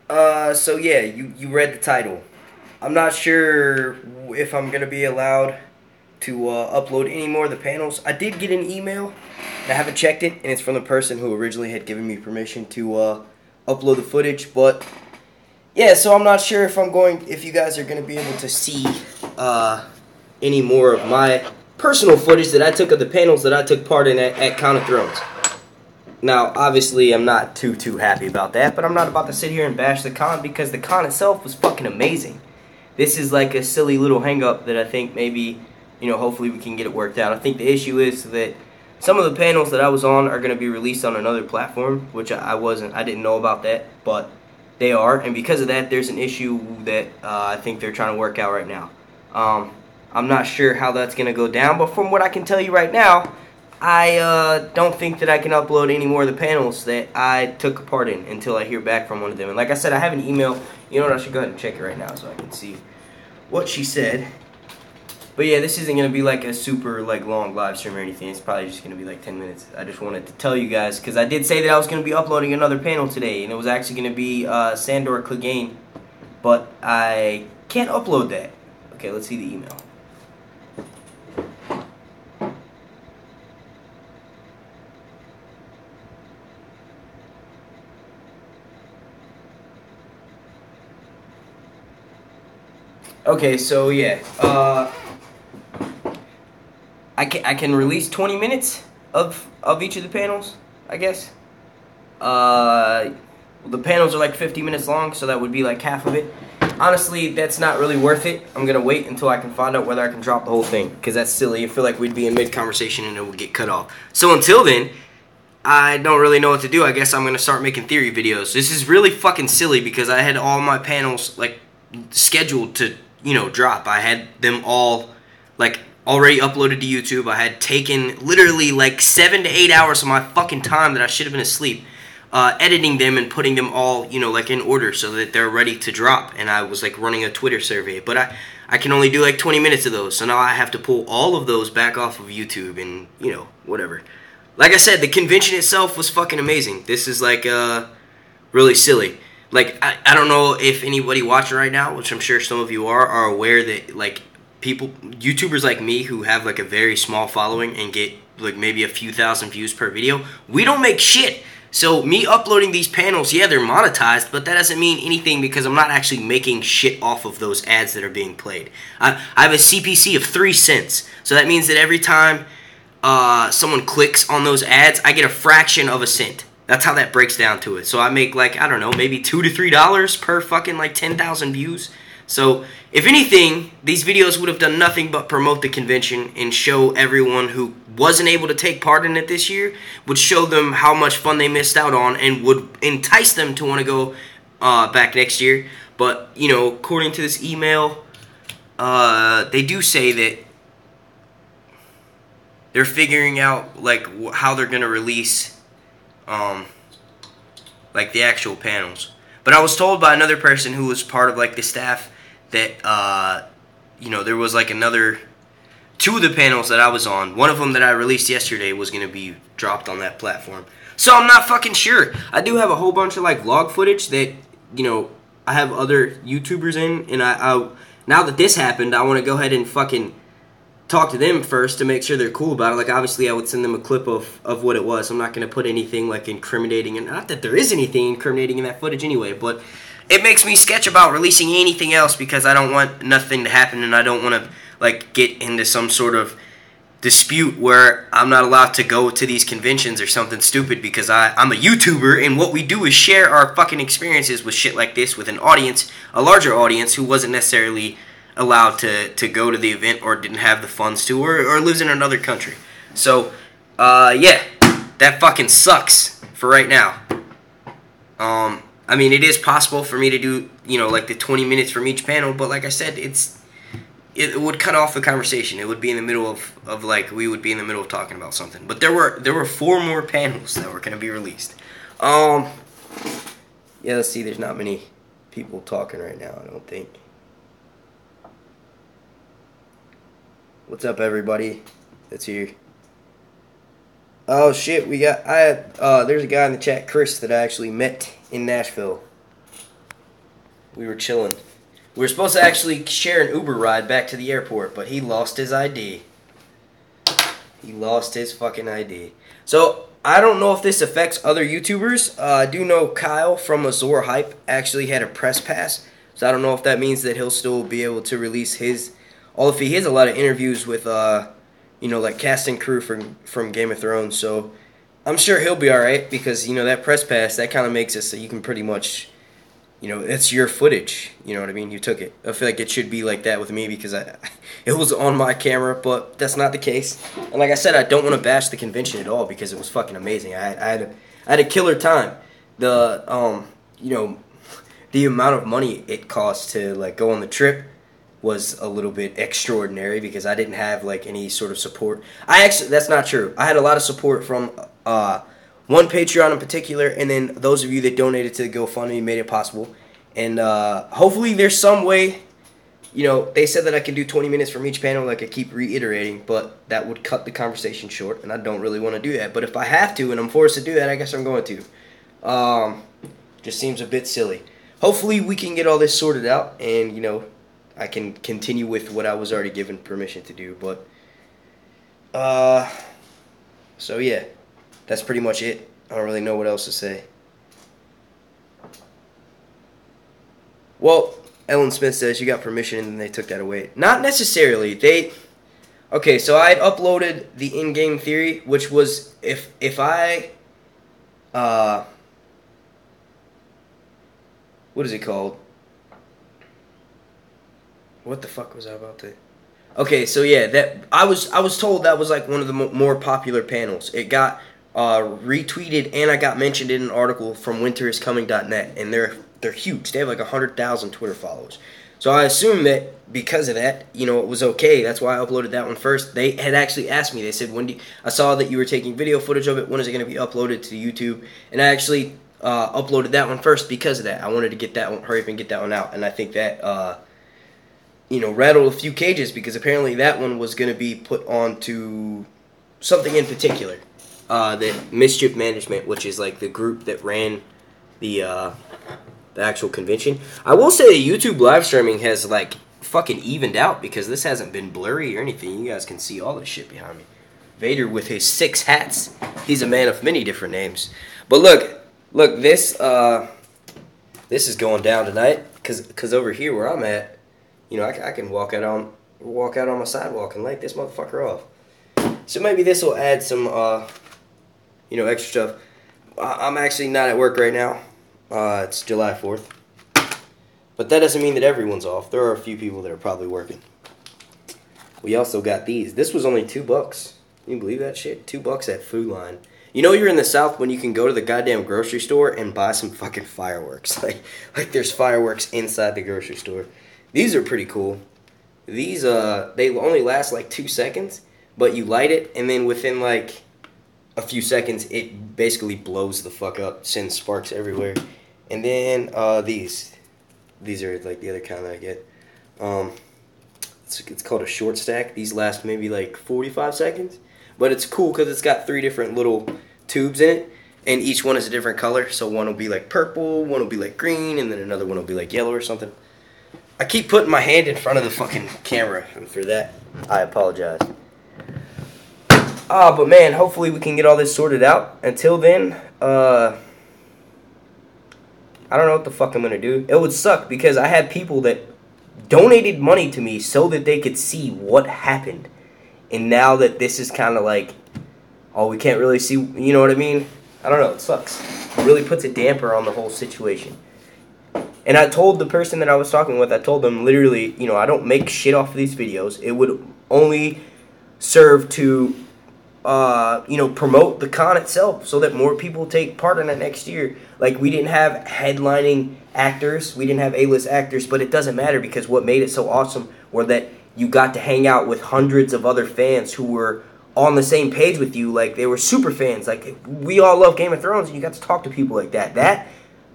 So yeah, you read the title. I'm not sure if I'm gonna be allowed to upload any more of the panels. I did get an email, and I haven't checked it, and it's from the person who originally had given me permission to upload the footage. But yeah, so I'm not sure if you guys are gonna be able to see any more of my personal footage that I took of the panels that I took part in at Con of Thrones. Now, obviously, I'm not too happy about that, but I'm not about to sit here and bash the con because the con itself was fucking amazing. This is like a silly little hang-up that I think maybe, hopefully we can get it worked out. I think the issue is that some of the panels that I was on are going to be released on another platform, which I didn't know about that, but they are, and because of that, there's an issue that I think they're trying to work out right now. I'm not sure how that's going to go down, but from what I can tell you right now, I don't think that I can upload any more of the panels that I took part in until I hear back from one of them. And like I said, I have an email. You know what? I should go ahead and check it right now so I can see what she said. But yeah, this isn't going to be like a super long live stream or anything. It's probably just going to be like 10 minutes. I just wanted to tell you guys because I did say that I was going to be uploading another panel today. And it was actually going to be Sandor Clegane. But I can't upload that. Okay, let's see the email. Okay, so yeah, I can release 20 minutes of each of the panels, I guess. The panels are like 50 minutes long, so that would be like half of it. Honestly, that's not really worth it. I'm gonna wait until I can find out whether I can drop the whole thing, because that's silly. I feel like we'd be in mid-conversation and it would get cut off. So until then, I don't really know what to do. I guess I'm gonna start making theory videos. This is really fucking silly because I had all my panels like scheduled to drop. I had them all like already uploaded to YouTube. I had taken literally like 7 to 8 hours of my fucking time that I should have been asleep, editing them and putting them all like in order so that they're ready to drop. And I was like running a Twitter survey, but I can only do like 20 minutes of those, so now I have to pull all of those back off of YouTube and whatever. Like I said, the convention itself was fucking amazing. This is like really silly. Like, I don't know if anybody watching right now, which I'm sure some of you are aware that, like, YouTubers like me who have, like, a very small following and get, like, maybe a few thousand views per video, we don't make shit. So, me uploading these panels, yeah, they're monetized, but that doesn't mean anything because I'm not actually making shit off of those ads that are being played. I have a CPC of 3 cents, so that means that every time someone clicks on those ads, I get a fraction of a cent. That's how that breaks down to it. So I make like, I don't know, maybe $2 to $3 per fucking like 10,000 views. So if anything, these videos would have done nothing but promote the convention and show everyone who wasn't able to take part in it this year, would show them how much fun they missed out on and would entice them to want to go back next year. But, according to this email, they do say that they're figuring out like how they're going to release like the actual panels. But I was told by another person who was part of like the staff that there was like another 2 of the panels that I was on. One of them that I released yesterday was going to be dropped on that platform. So I'm not fucking sure. I do have a whole bunch of like vlog footage that I have other YouTubers in, and I now that this happened, I want to go ahead and fucking talk to them first to make sure they're cool about it. Like, obviously, I would send them a clip of what it was. I'm not going to put anything, like, incriminating, and not that there is anything incriminating in that footage anyway, but it makes me sketch about releasing anything else because I don't want nothing to happen, and I don't want to, like, get into some sort of dispute where I'm not allowed to go to these conventions or something stupid because I'm a YouTuber, and what we do is share our fucking experiences with shit like this with an audience, a larger audience, who wasn't necessarily allowed to go to the event or didn't have the funds to or lives in another country. So, yeah, that fucking sucks for right now. I mean, it is possible for me to do, like the 20 minutes from each panel, but like I said, it would cut off the conversation. It would be in the middle of like, we would be in the middle of talking about something. But there were 4 more panels that were going to be released. Yeah, let's see, there's not many people talking right now, I don't think. What's up, everybody that's here? Oh shit, there's a guy in the chat, Chris, that I actually met in Nashville. We were chilling. We were supposed to actually share an Uber ride back to the airport, but he lost his ID. He lost his fucking ID. So, I don't know if this affects other YouTubers. I do know Kyle from Azor Hype actually had a press pass. So, I don't know if that means that he'll still be able to release his... He has a lot of interviews with, you know, like cast and crew from Game of Thrones. So, I'm sure he'll be alright because, you know, that press pass, that kind of makes it so you can pretty much... You know, it's your footage. You know what I mean? You took it. I feel like it should be like that with me because it was on my camera, but that's not the case. And like I said, I don't want to bash the convention at all because it was fucking amazing. I had a killer time. The you know, the amount of money it cost to like go on the trip was a little bit extraordinary because I didn't have like any sort of support. That's not true. I had a lot of support from one Patreon in particular, and then those of you that donated to the GoFundMe made it possible. And hopefully there's some way, you know, they said that I can do 20 minutes from each panel like I keep reiterating, but that would cut the conversation short, and I don't really want to do that. But if I have to and I'm forced to do that, I guess I'm going to. Just seems a bit silly. Hopefully we can get all this sorted out, and, you know, I can continue with what I was already given permission to do. But, so yeah. That's pretty much it. I don't really know what else to say. Well, Ellen Smith says you got permission and they took that away. Not necessarily. Okay, so I had uploaded the in-game theory, which was if I what is it called? What the fuck was I about to... Okay, so yeah, that I was told that was like one of the more popular panels. It got retweeted, and I got mentioned in an article from winteriscoming.net, and they're huge. They have like 100,000 Twitter followers. So I assume that because of that, you know, it was okay. That's why I uploaded that one first. They had actually asked me. They said, I saw that you were taking video footage of it. When is it going to be uploaded to YouTube? And I actually uploaded that one first because of that. I wanted to get that one, hurry up and get that one out. And I think that, you know, rattled a few cages because apparently that one was going to be put onto something in particular. That Mischief Management, which is like the group that ran the actual convention. I will say YouTube live streaming has like fucking evened out because this hasn't been blurry or anything. You guys can see all this shit behind me. Vader with his 6 hats. He's a man of many different names. But look, this is going down tonight because over here where I'm at, you know, I can walk out on my sidewalk and light this motherfucker off. So maybe this will add some you know, extra stuff. I'm actually not at work right now. It's July 4th. But that doesn't mean that everyone's off. There are a few people that are probably working. We also got these. This was only $2. Can you believe that shit? $2 at Food Line. You know you're in the South when you can go to the goddamn grocery store and buy some fucking fireworks. Like there's fireworks inside the grocery store. These are pretty cool. These, they only last like 2 seconds. But you light it, and then within like a few seconds, it basically blows the fuck up, sends sparks everywhere. And then these are like the other kind that I get. It's called a short stack. These last maybe like 45 seconds, but it's cool because it's got 3 different little tubes in it, and each one is a different color. So one will be like purple, one will be like green, and then another one will be like yellow or something. I keep putting my hand in front of the fucking camera, and for that, I apologize. But man, hopefully we can get all this sorted out. Until then, I don't know what the fuck I'm gonna do. It would suck because I had people that donated money to me so that they could see what happened. And now that this is kind of like, oh, we can't really see, you know what I mean? I don't know, it sucks. It really puts a damper on the whole situation. And I told the person that I was talking with, I told them literally, you know, I don't make shit off of these videos. It would only serve to you know, promote the con itself so that more people take part in it next year. Like, we didn't have headlining actors, we didn't have A-list actors, but it doesn't matter because what made it so awesome were that you got to hang out with hundreds of other fans who were on the same page with you. Like, they were super fans. Like, we all love Game of Thrones, and you got to talk to people like that. That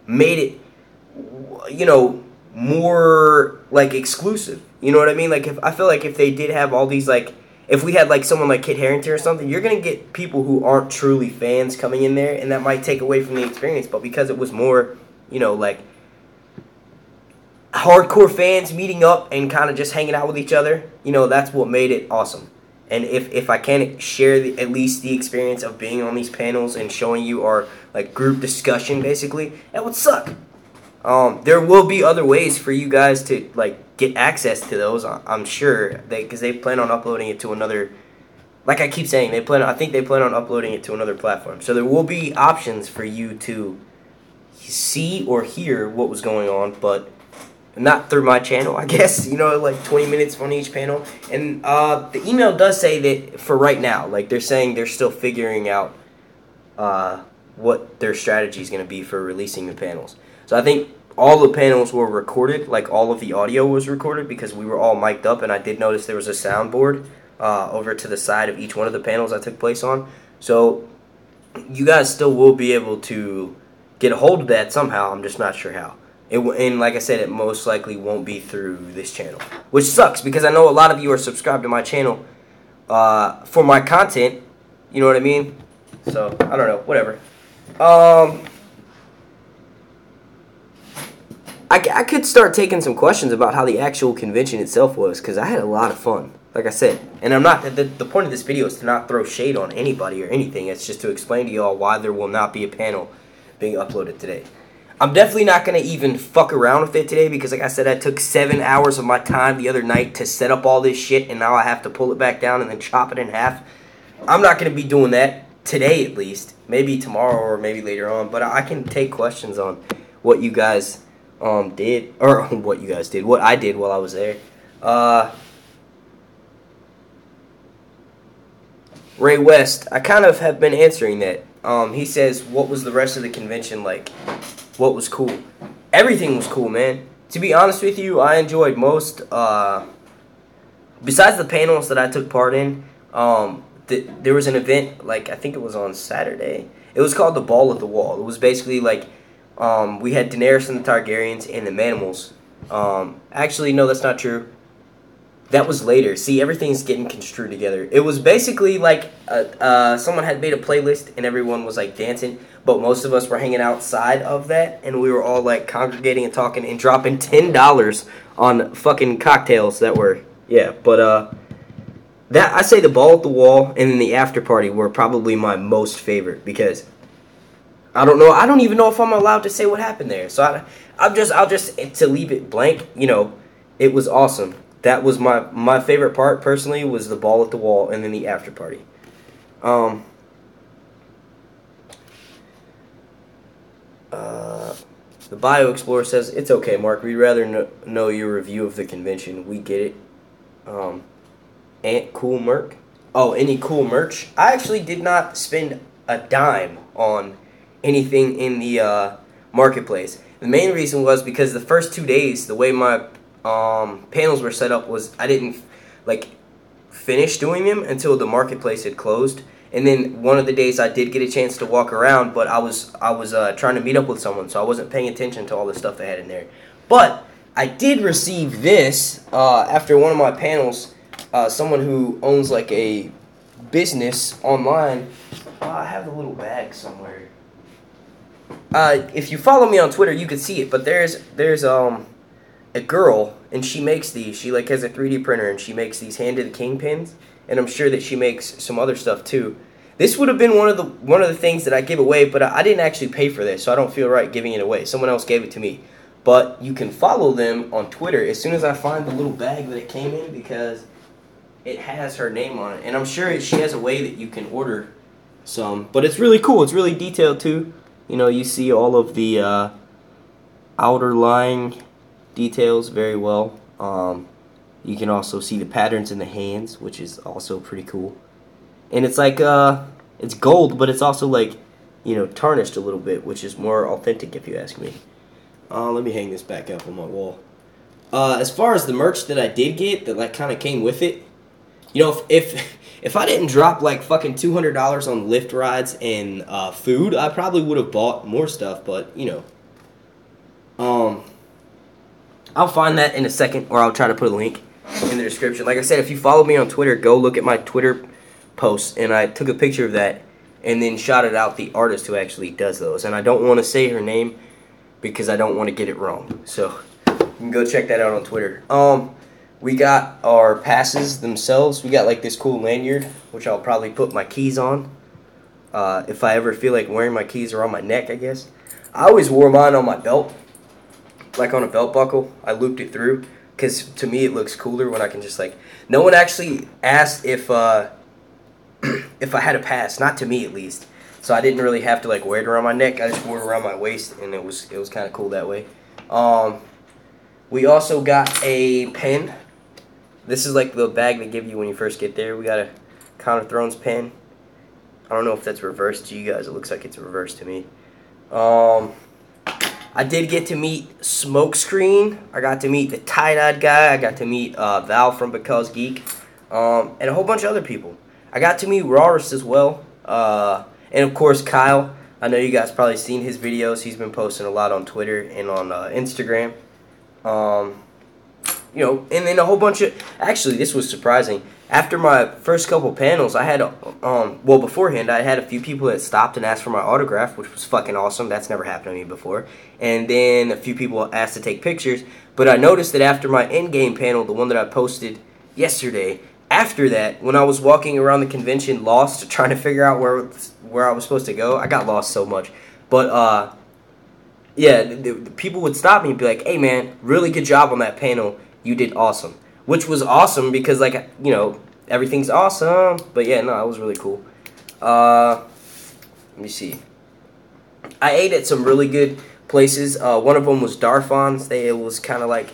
made it, you know, more, like, exclusive. You know what I mean? Like, I feel like if they did have all these, like, if we had, like, someone like Kit Harington or something, you're going to get people who aren't truly fans coming in there, and that might take away from the experience. But because it was more, you know, like, hardcore fans meeting up and kind of just hanging out with each other, you know, that's what made it awesome. And if I can share at least the experience of being on these panels and showing you our like group discussion, basically, that would suck. There will be other ways for you guys to like get access to those. I'm sure because they plan on uploading it to another. Like I keep saying, I think they plan on uploading it to another platform. So there will be options for you to see or hear what was going on, but not through my channel, I guess. You know, like 20 minutes on each panel. And the email does say that for right now, like they're saying they're still figuring out what their strategy is going to be for releasing the panels. So I think all the panels were recorded, like all of the audio was recorded because we were all mic'd up, and I did notice there was a soundboard over to the side of each one of the panels I took place on. So you guys still will be able to get a hold of that somehow. I'm just not sure how. And like I said, it most likely won't be through this channel, which sucks because I know a lot of you are subscribed to my channel for my content. You know what I mean? So I don't know. Whatever. I could start taking some questions about how the actual convention itself was because I had a lot of fun. Like I said, and I'm not, the point of this video is to not throw shade on anybody or anything. It's just to explain to y'all why there will not be a panel being uploaded today. I'm definitely not going to even fuck around with it today because, like I said, I took 7 hours of my time the other night to set up all this shit, and now I have to pull it back down and then chop it in half. I'm not going to be doing that today, at least. Maybe tomorrow or maybe later on, but I can take questions on what you guys did, or what you guys did, what I did while I was there. Ray West, I kind of have been answering that. He says, what was the rest of the convention like? What was cool? Everything was cool, man. To be honest with you, I enjoyed most, besides the panels that I took part in, there was an event, like, I think it was on Saturday. It was called the Ball at the Wall. It was basically like, we had Daenerys and the Targaryens and the Manimals. Actually, no, that's not true. That was later. See, everything's getting construed together. It was basically like someone had made a playlist and everyone was like dancing, but most of us were hanging outside of that, and we were all like congregating and talking and dropping $10 on fucking cocktails that were, yeah. But that, I say the Ball at the Wall and then the after party were probably my most favorite because I don't know. I don't even know if I'm allowed to say what happened there. So I'll just to leave it blank. You know, it was awesome. That was my favorite part, personally, was the Ball at the Wall and then the after party. The Bio Explorer says, it's okay, Mark. We'd rather know your review of the convention. We get it. Ant Cool Merc. Oh, any cool merch? I actually did not spend a dime on anything in the marketplace. The main reason was because the first 2 days, the way my panels were set up was I didn't like finish doing them until the marketplace had closed, and then one of the days I did get a chance to walk around, but I was trying to meet up with someone, so I wasn't paying attention to all the stuff they had in there. But I did receive this after one of my panels. Someone who owns like a business online. I have the little bag somewhere. If you follow me on Twitter, you can see it. But there's a girl, and she makes these. She like has a 3D printer, and she makes these Hand of the King pins, and I'm sure that she makes some other stuff too. This would have been one of the things that I give away, but I didn't actually pay for this, so I don't feel right giving it away. Someone else gave it to me. But you can follow them on Twitter as soon as I find the little bag that it came in, because it has her name on it, and I'm sure she has a way that you can order some. But it's really cool. It's really detailed too. You know, you see all of the outer lying details very well. You can also see the patterns in the hands, which is also pretty cool. And it's like it's gold, but it's also like, you know, tarnished a little bit, which is more authentic if you ask me. Let me hang this back up on my wall. As far as the merch that I did get that like kind of came with it, you know, if I didn't drop like fucking $200 on Lyft rides and food, I probably would have bought more stuff. But you know, I'll find that in a second, or I'll try to put a link in the description. Like I said, if you follow me on Twitter, go look at my Twitter posts, and I took a picture of that and then shouted out the artist who actually does those. And I don't want to say her name because I don't want to get it wrong. So can go check that out on Twitter. We got our passes themselves. We got like this cool lanyard, which I'll probably put my keys on. If I ever feel like wearing my keys around my neck, I guess. I always wore mine on my belt, like on a belt buckle. I looped it through, because to me it looks cooler when I can just like... No one actually asked if if I had a pass, not to me at least. So I didn't really have to like wear it around my neck. I just wore it around my waist, and it was kind of cool that way. We also got a pen. This is like the bag they give you when you first get there. We got a Counter Thrones pen. I don't know if that's reversed to you guys. It looks like it's reversed to me. I did get to meet Smokescreen. I got to meet the Tie-Dyed guy. I got to meet Val from Because Geek. And a whole bunch of other people. I got to meet Rawrist as well. And of course Kyle. I know you guys probably seen his videos. He's been posting a lot on Twitter and on Instagram. You know, and then a whole bunch of... Actually, this was surprising. After my first couple panels, I had... well, beforehand, I had a few people that stopped and asked for my autograph, which was fucking awesome. That's never happened to me before. And then a few people asked to take pictures. But I noticed that after my endgame panel, the one that I posted yesterday, after that, when I was walking around the convention lost, trying to figure out where I was supposed to go, I got lost so much. But, yeah, the people would stop me and be like, hey, man, really good job on that panel. You did awesome. Which was awesome because, like, you know, everything's awesome. But, yeah, no, it was really cool. Let me see. I ate at some really good places. One of them was Darfon's. It was kind of, like,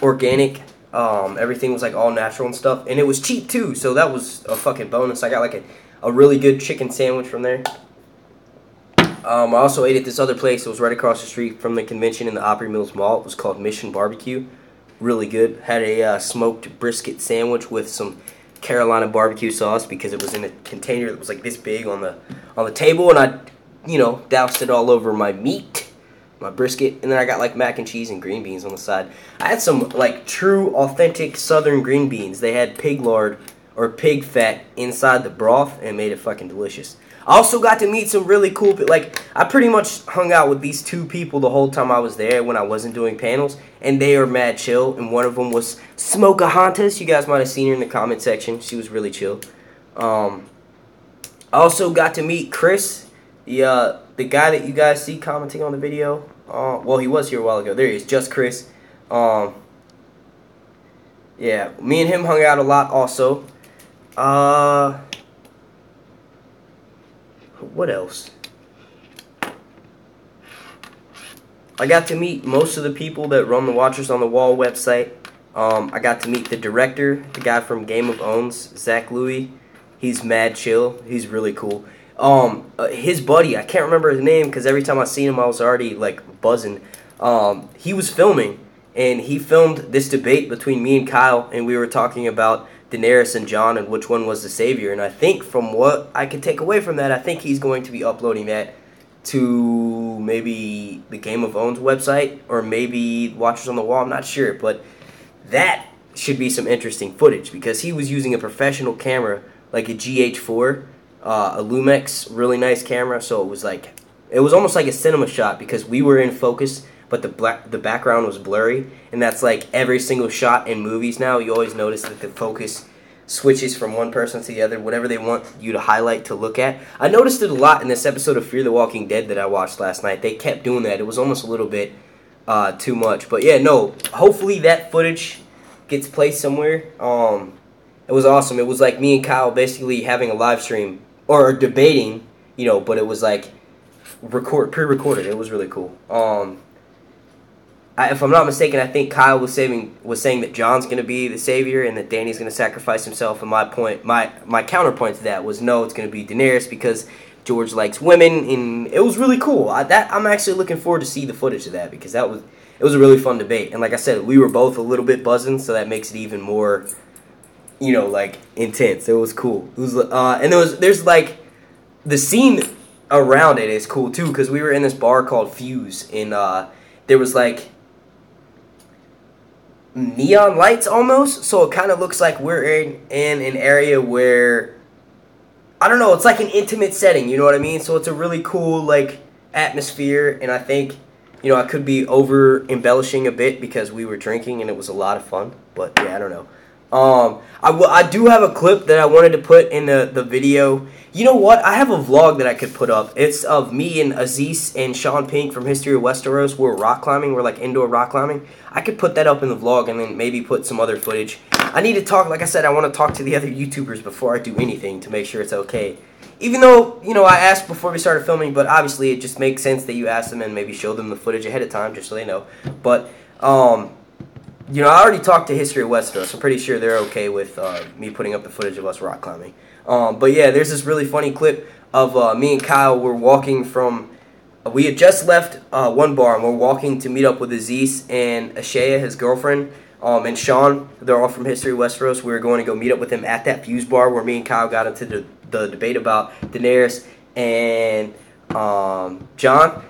organic. Everything was, like, all natural and stuff. And it was cheap, too. So that was a fucking bonus. I got, like, a really good chicken sandwich from there. I also ate at this other place. It was right across the street from the convention in the Opry Mills Mall. It was called Mission Barbecue. Really good. Had a smoked brisket sandwich with some Carolina barbecue sauce because it was in a container that was like this big on the table, and I, you know, doused it all over my meat, my brisket, and then I got like mac and cheese and green beans on the side. I had some like true authentic southern green beans. They had pig lard or pig fat inside the broth and made it fucking delicious. I also got to meet some really cool people. Like, I pretty much hung out with these two people the whole time I was there when I wasn't doing panels, and they are mad chill, and one of them was Smokahontas. You guys might have seen her in the comment section. She was really chill. I also got to meet Chris, the guy that you guys see commenting on the video. Well, he was here a while ago. There he is, just Chris. Yeah, me and him hung out a lot also. What else? I got to meet most of the people that run the Watchers on the Wall website. I got to meet the director, the guy from Game of Owns, Zach Louie. He's mad chill. He's really cool. His buddy, I can't remember his name because every time I seen him I was already like buzzing. He was filming, and he filmed this debate between me and Kyle, and we were talking about Daenerys and Jon and which one was the savior. And I think from what I can take away from that, I think he's going to be uploading that to maybe the Game of Owns website or maybe Watchers on the Wall. I'm not sure, but that should be some interesting footage because he was using a professional camera like a GH4, a Lumix, really nice camera. So it was almost like a cinema shot because we were in focus, but the background was blurry, and that's like every single shot in movies now. You always notice that the focus switches from one person to the other, whatever they want you to highlight to look at. I noticed it a lot in this episode of Fear the Walking Dead that I watched last night. They kept doing that. It was almost a little bit too much. But yeah, no, hopefully that footage gets placed somewhere. It was awesome. It was like me and Kyle basically having a live stream or debating, you know, but it was like pre-recorded. It was really cool. If I'm not mistaken, I think Kyle was saying that Jon's going to be the savior and that Dany's going to sacrifice himself. And my counterpoint to that was no, it's going to be Daenerys because George likes women, and it was really cool. I'm actually looking forward to see the footage of that because it was a really fun debate. And like I said, we were both a little bit buzzing, so that makes it even more, you know, like intense. It was cool. It was and there's like the scene around it is cool too because we were in this bar called Fuse, and there was like neon lights almost, so it kind of looks like we're in an area where, I don't know, it's like an intimate setting, you know what I mean? So it's a really cool like atmosphere, and I think, You know, I could be over embellishing a bit because we were drinking and it was a lot of fun. But yeah, I don't know. I do have a clip that I wanted to put in the video. You know what? I have a vlog that I could put up. It's of me and Aziz and Sean Pink from History of Westeros. We're rock climbing. We're like indoor rock climbing. I could put that up in the vlog and then maybe put some other footage. I need to talk, like I said, I want to talk to the other YouTubers before I do anything to make sure it's okay. Even though, you know, I asked before we started filming, but obviously it just makes sense that you ask them and maybe show them the footage ahead of time just so they know. But, you know, I already talked to History of Westeros. I'm pretty sure they're okay with me putting up the footage of us rock climbing. But yeah, there's this really funny clip of me and Kyle. We're walking from, we had just left one bar and we're walking to meet up with Aziz and Ashaya, his girlfriend, and Sean. They're all from History of Westeros. We were going to go meet up with them at that Fuse bar where me and Kyle got into the debate about Daenerys and Jon.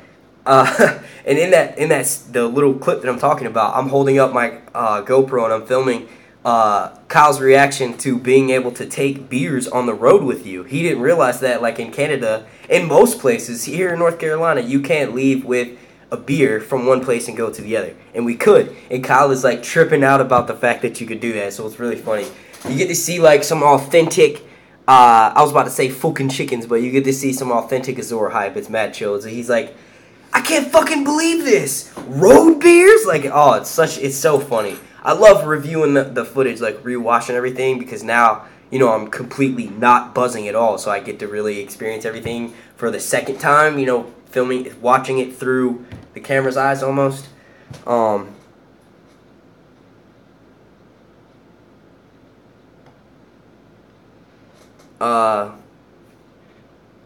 And in that the little clip that I'm talking about, I'm holding up my GoPro and I'm filming Kyle's reaction to being able to take beers on the road with you. He didn't realize that, like in Canada, in most places, here in North Carolina, you can't leave with a beer from one place and go to the other. And we could. And Kyle is like tripping out about the fact that you could do that. So it's really funny. You get to see like some authentic, I was about to say fucking chickens, but you get to see some authentic Azor hype. It's mad chill. So he's like, I can't fucking believe this. Road beers? Like, oh, it's so funny. I love reviewing the footage, like rewatching everything, because now, you know, I'm completely not buzzing at all. So I get to really experience everything for the second time, you know, watching it through the camera's eyes almost.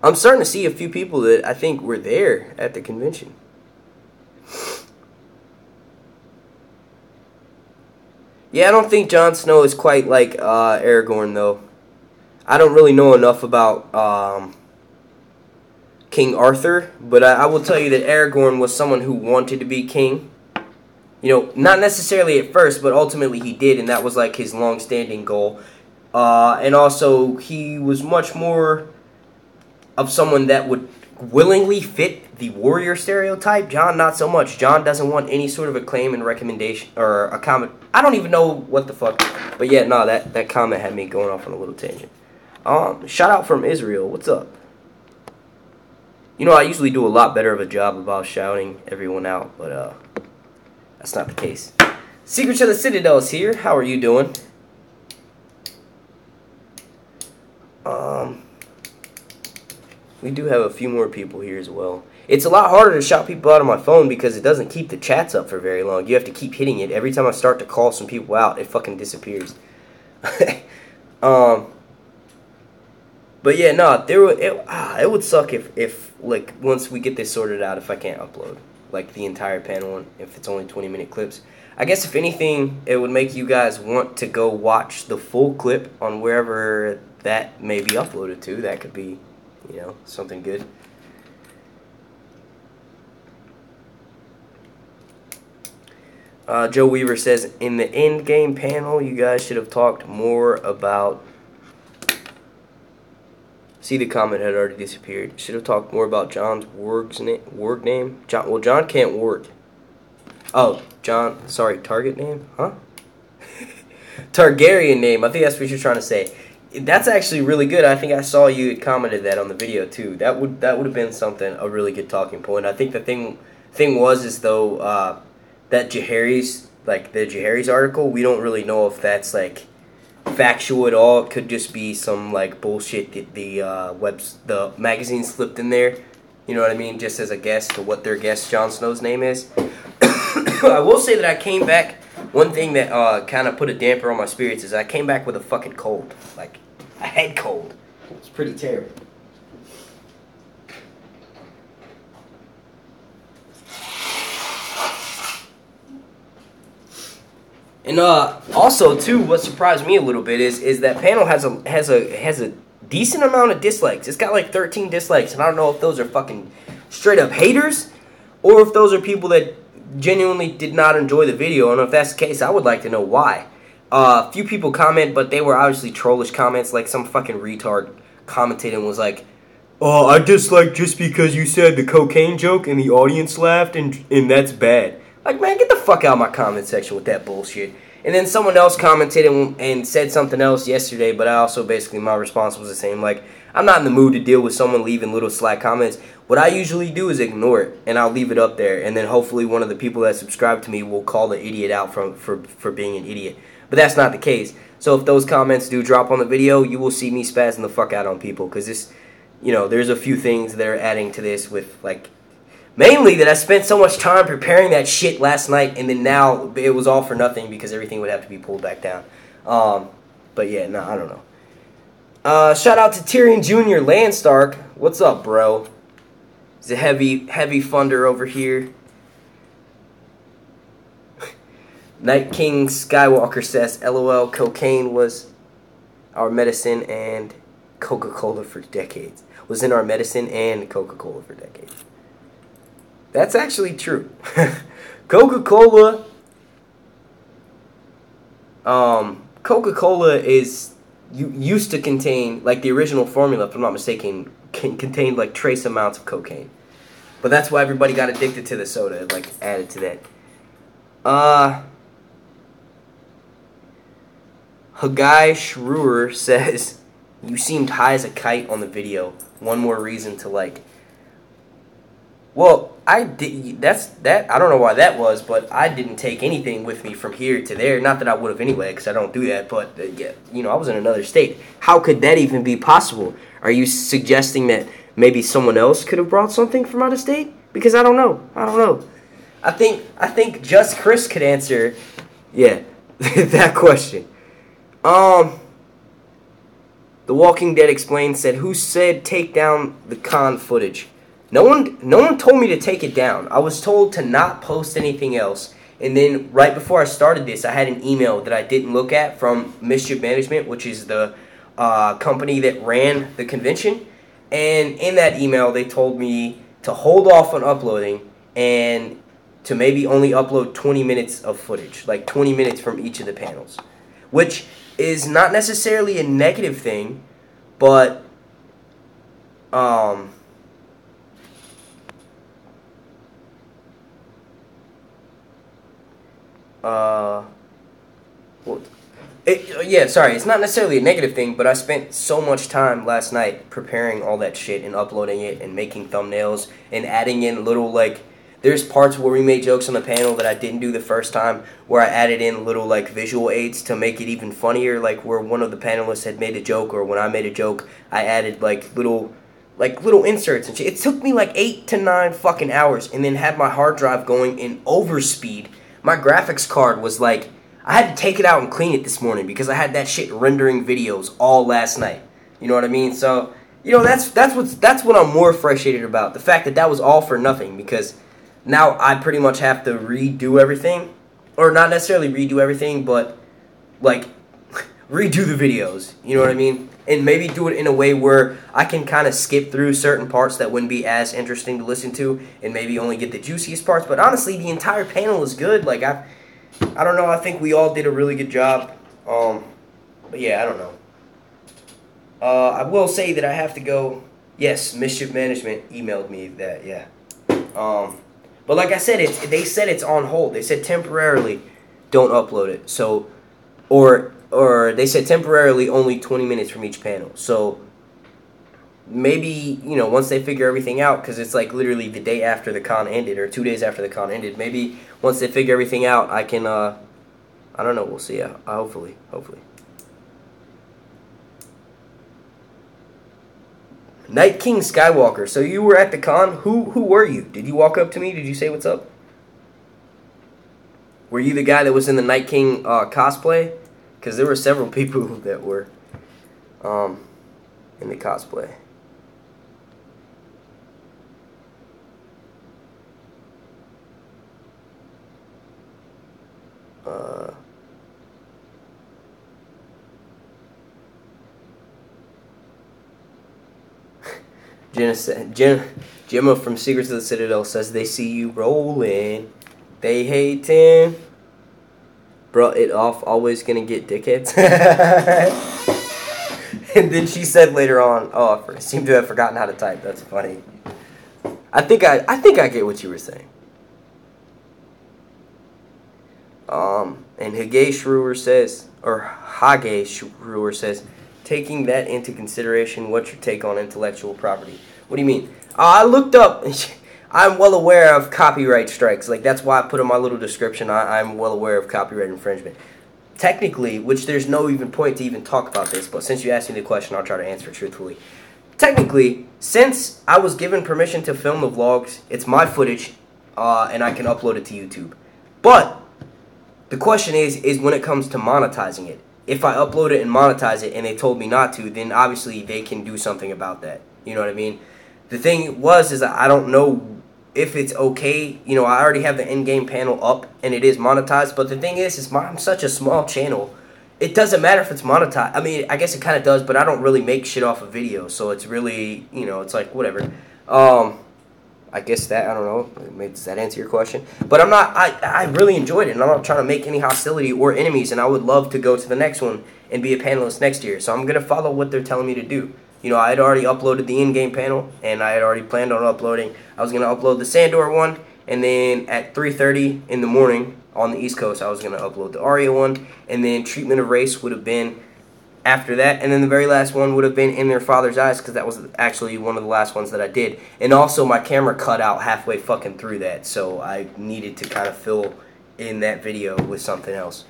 I'm starting to see a few people that I think were there at the convention. Yeah, I don't think Jon Snow is quite like Aragorn, though. I don't really know enough about King Arthur, but I will tell you that Aragorn was someone who wanted to be king. You know, not necessarily at first, but ultimately he did, and that was like his long-standing goal. And also, he was much more of someone that would willingly fit the warrior stereotype. Jon, not so much. Jon doesn't want any sort of acclaim and recommendation, or a comment. I don't even know what the fuck. But yeah, no, that comment had me going off on a little tangent. Shout out from Israel. What's up? You know, I usually do a lot better of a job about shouting everyone out, but that's not the case. Secrets of the Citadel is here. How are you doing? We do have a few more people here as well. It's a lot harder to shout people out on my phone because it doesn't keep the chats up for very long. You have to keep hitting it. Every time I start to call some people out, it fucking disappears. But yeah, no, it would suck if like once we get this sorted out, if I can't upload like the entire panel, if it's only 20-minute clips. I guess if anything, it would make you guys want to go watch the full clip on wherever that may be uploaded to. That could be, you know, something good. Joe Weaver says, in the Endgame panel, you guys should have talked more about... See, the comment had already disappeared. Should have talked more about Jon's warg name. Well, Jon can't warg. Oh, Jon, sorry, target name? Huh? Targaryen name. I think that's what you're trying to say. That's actually really good. I think I saw you had commented that on the video too. That would have been a really good talking point. I think the thing was is though that Jaehaerys, like the Jaehaerys article, we don't really know if that's like factual at all. It could just be some like bullshit that the magazine slipped in there. You know what I mean? Just as a guess to what their guess Jon Snow's name is. I will say that I came back. One thing that kind of put a damper on my spirits is I came back with a fucking cold, like a head cold. It's pretty terrible. And also too, what surprised me a little bit is that panel has a decent amount of dislikes. It's got like 13 dislikes, and I don't know if those are fucking straight up haters or if those are people that genuinely did not enjoy the video. And if that's the case, I would like to know why. A few people comment, but they were obviously trollish comments. Like some fucking retard commented and was like, I dislike just because you said the cocaine joke and the audience laughed and that's bad. Like, man, get the fuck out of my comment section with that bullshit. And then someone else commented and said something else yesterday, but I also basically, my response was the same. Like, I'm not in the mood to deal with someone leaving little slack comments. What I usually do is ignore it, and I'll leave it up there. And then hopefully one of the people that subscribe to me will call the idiot out for being an idiot. But that's not the case. So if those comments do drop on the video, you will see me spazzing the fuck out on people. Because this, you know, there's a few things that are adding to this with, like, mainly that I spent so much time preparing that shit last night, and then now it was all for nothing because everything would have to be pulled back down. But yeah, no, I don't know. Shout out to Tyrion Jr. Landstark. What's up, bro? He's a heavy funder over here. Night King Skywalker says, LOL, cocaine was our medicine and Coca-Cola for decades. Was in our medicine and Coca-Cola for decades. That's actually true. Coca-Cola, Coca-Cola is used to contain, like the original formula, if I'm not mistaken, contained like trace amounts of cocaine. But that's why everybody got addicted to the soda, like added to that. Hagai Schroer says, you seemed high as a kite on the video. One more reason to like. Well, I did. I don't know why that was, but I didn't take anything with me from here to there. Not that I would have anyway, because I don't do that. But yeah, you know, I was in another state. How could that even be possible? Are you suggesting that maybe someone else could have brought something from out of state? Because I don't know. I think just Chris could answer. Yeah, that question. The Walking Dead Explained said, who said take down the con footage? No one told me to take it down. I was told to not post anything else. And then right before I started this, I had an email that I didn't look at from Mischief Management, which is the company that ran the convention. And in that email, they told me to hold off on uploading and to maybe only upload 20 minutes of footage, like 20 minutes from each of the panels, which is not necessarily a negative thing, but sorry, it's not necessarily a negative thing, but I spent so much time last night preparing all that shit and uploading it and making thumbnails and adding in little, like, there's parts where we made jokes on the panel that I didn't do the first time, where I added in little, like, visual aids to make it even funnier, like where one of the panelists had made a joke, or when I made a joke, I added, like, little inserts and shit. It took me, like, 8 to 9 fucking hours, and then had my hard drive going in overspeed. My graphics card was, like, I had to take it out and clean it this morning because I had that shit rendering videos all last night. You know what I mean? So, you know, that's what I'm more frustrated about. The fact that that was all for nothing, because now I pretty much have to redo everything. Or not necessarily redo everything, but, like, redo the videos. You know what I mean? And maybe do it in a way where I can kind of skip through certain parts that wouldn't be as interesting to listen to, and maybe only get the juiciest parts. But honestly, the entire panel is good. Like, I don't know. I think we all did a really good job. But yeah, I don't know. I will say that I have to go. Yes, Mischief Management emailed me that. Yeah. But like I said, they said it's on hold. They said temporarily don't upload it. So, or they said temporarily only 20 minutes from each panel. So maybe, you know, once they figure everything out, because it's like literally the day after the con ended, or 2 days after the con ended, maybe once they figure everything out, I can, I don't know, we'll see. Hopefully. Night King Skywalker. So you were at the con. Who were you? Did you walk up to me? Did you say what's up? Were you the guy that was in the Night King cosplay? Because there were several people that were in the cosplay. Gemma from Secrets of the Citadel says they see you rolling. They hating. Bro, it off. Always gonna get dickheads. And then she said later on, "Oh, I seem to have forgotten how to type." That's funny. I think I get what you were saying. And Hage Shrewer says, taking that into consideration, what's your take on intellectual property? What do you mean? I looked up. I'm well aware of copyright strikes. Like, that's why I put in my little description, I'm well aware of copyright infringement. Technically, which there's no even point to even talk about this, but since you asked me the question, I'll try to answer it truthfully. Technically, since I was given permission to film the vlogs, it's my footage, and I can upload it to YouTube. But the question is when it comes to monetizing it. If I upload it and monetize it and they told me not to, then obviously they can do something about that. You know what I mean? The thing is that I don't know if it's okay. You know, I already have the in-game panel up and it is monetized. But the thing is I'm such a small channel. It doesn't matter if it's monetized. I mean, I guess it kind of does, but I don't really make shit off of video. So it's really, you know, it's like whatever. I guess that, I don't know, does that answer your question? But I really enjoyed it, and I'm not trying to make any hostility or enemies, and I would love to go to the next one and be a panelist next year. So I'm going to follow what they're telling me to do. You know, I had already uploaded the in-game panel, and I had already planned on uploading. I was going to upload the Sandor one, and then at 3:30 in the morning on the East Coast, I was going to upload the Arya one, and then Treatment of Race would have been after that, and then the very last one would have been In Their Father's Eyes, because that was actually one of the last ones that I did. And also, my camera cut out halfway fucking through that, so I needed to kind of fill in that video with something else.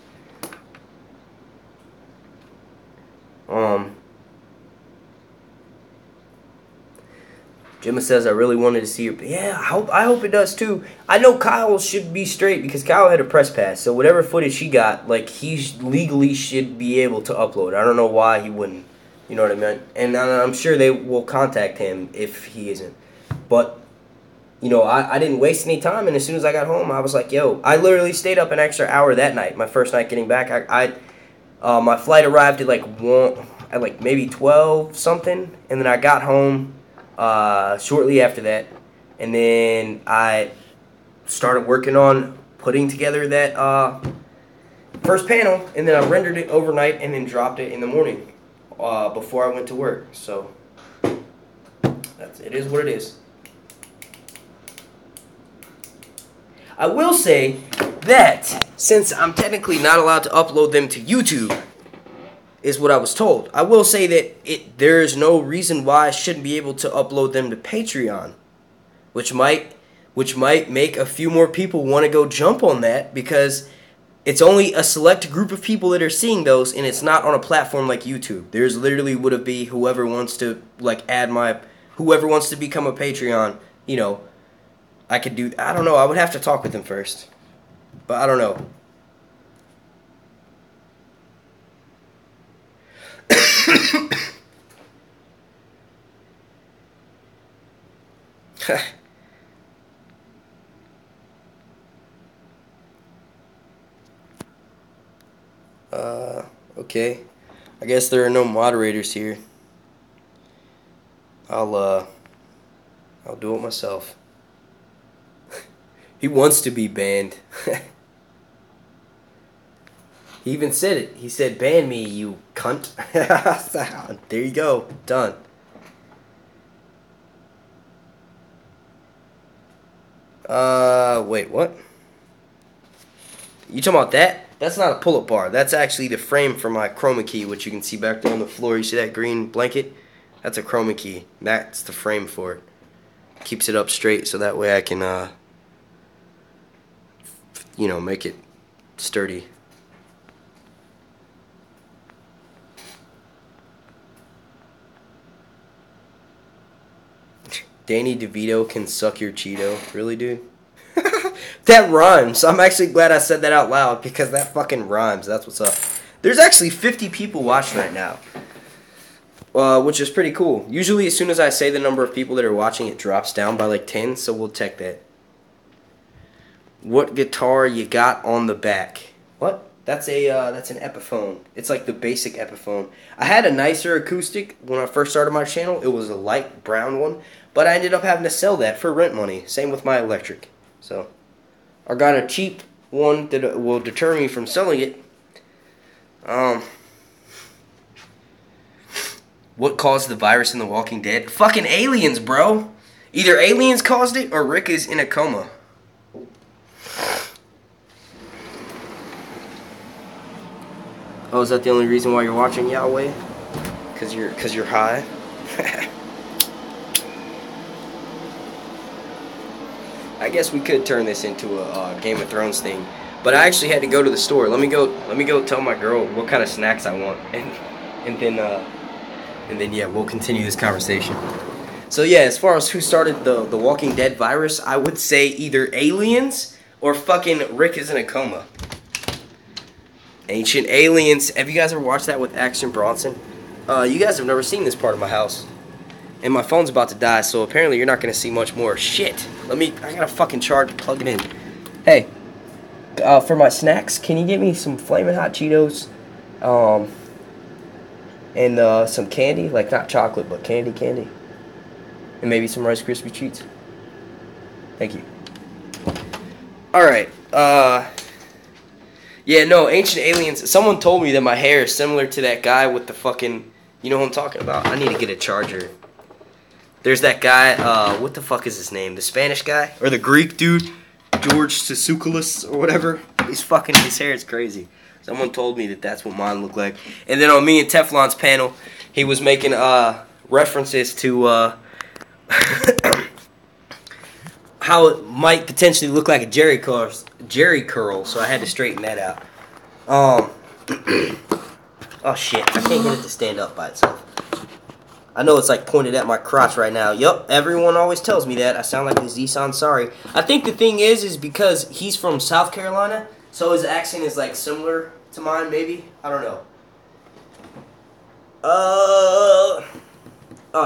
Gemma says, I really wanted to see your... Yeah, I hope it does too. I know Kyle should be straight because Kyle had a press pass. So whatever footage he got, like, he legally should be able to upload. I don't know why he wouldn't. You know what I mean? And I'm sure they will contact him if he isn't. But, you know, I didn't waste any time. And as soon as I got home, I was like, yo, I literally stayed up an extra hour that night. My first night getting back. My flight arrived at like maybe 12 something. And then I got home shortly after that, and then I started working on putting together that first panel, and then I rendered it overnight and then dropped it in the morning before I went to work. So it is what it is. I will say that since I'm technically not allowed to upload them to YouTube, is what I was told. I will say that there's no reason why I shouldn't be able to upload them to Patreon, which might make a few more people want to go jump on that, because it's only a select group of people that are seeing those, and it's not on a platform like YouTube. There's literally would be whoever wants to whoever wants to become a Patreon. You know, I could do. I don't know. I would have to talk with them first, but I don't know. Okay. I guess there are no moderators here. I'll do it myself. He wants to be banned. He even said it. He said, ban me, you cunt. There you go. Done. Wait, what? You talking about that? That's not a pull-up bar. That's actually the frame for my chroma key, which you can see back there on the floor. You see that green blanket? That's a chroma key. That's the frame for it. Keeps it up straight so that way I can, you know, make it sturdy. Danny DeVito can suck your Cheeto. Really, dude? That rhymes. I'm actually glad I said that out loud because that fucking rhymes. That's what's up. There's actually 50 people watching right now, which is pretty cool. Usually as soon as I say the number of people that are watching, it drops down by like 10, so we'll check that. What guitar you got on the back? What? That's an Epiphone. It's like the basic Epiphone. I had a nicer acoustic when I first started my channel. It was a light brown one, but I ended up having to sell that for rent money. Same with my electric. So I got a cheap one that will deter me from selling it. What caused the virus in The Walking Dead? Fucking aliens, bro. Either aliens caused it or Rick is in a coma. Oh, is that the only reason why you're watching Yahweh? Cause you're high? I guess we could turn this into a Game of Thrones thing. But I actually had to go to the store. Let me go tell my girl what kind of snacks I want. And then yeah, we'll continue this conversation. So yeah, as far as who started the Walking Dead virus, I would say either aliens or fucking Rick is in a coma. Ancient Aliens. Have you guys ever watched that with Action Bronson? You guys have never seen this part of my house. And my phone's about to die, so apparently you're not going to see much more. Shit. I got a fucking charge to plug it in. Hey, for my snacks, can you get me some Flamin' Hot Cheetos? And some candy, like not chocolate, but candy. And maybe some Rice Krispie treats. Thank you. Alright, yeah, no, Ancient Aliens. Someone told me that my hair is similar to that guy with the fucking... You know what I'm talking about? I need to get a charger. There's that guy, what the fuck is his name? The Spanish guy? Or the Greek dude? George Tsoukalos or whatever? His hair is crazy. Someone told me that that's what mine looked like. And then on me and Teflon's panel, he was making references to how it might potentially look like a Jerry curl, so I had to straighten that out. Oh shit, I can't get it to stand up by itself. I know it's like pointed at my crotch right now. Yup, everyone always tells me that. I sound like Aziz Ansari. I think the thing is because he's from South Carolina, so his accent is like similar to mine, maybe? I don't know. Oh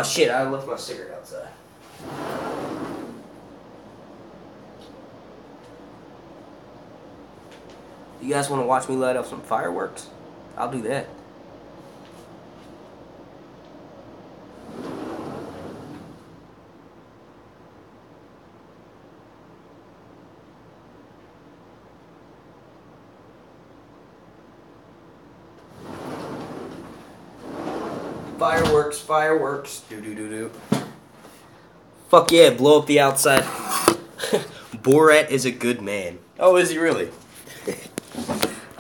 shit, I left my cigarette outside. You guys want to watch me light up some fireworks? I'll do that. Fireworks. Do. Fuck yeah, blow up the outside. Borat is a good man. Oh, is he really?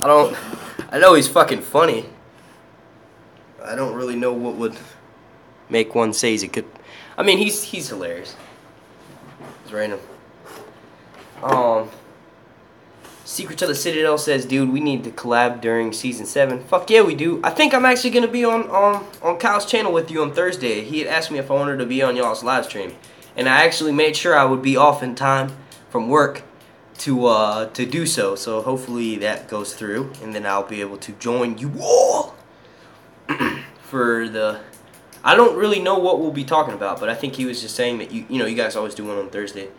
I know he's fucking funny. I don't really know what would make one say he's a good... I mean, he's hilarious. It's random. Secrets of the Citadel says, dude, we need to collab during season 7. Fuck yeah, we do. I think I'm actually gonna be on Kyle's channel with you on Thursday. He had asked me if I wanted to be on y'all's live stream, and I actually made sure I would be off in time from work to do so. So hopefully that goes through, and then I'll be able to join you all for the... I don't really know what we'll be talking about, but I think he was just saying that you know you guys always do one on Thursday.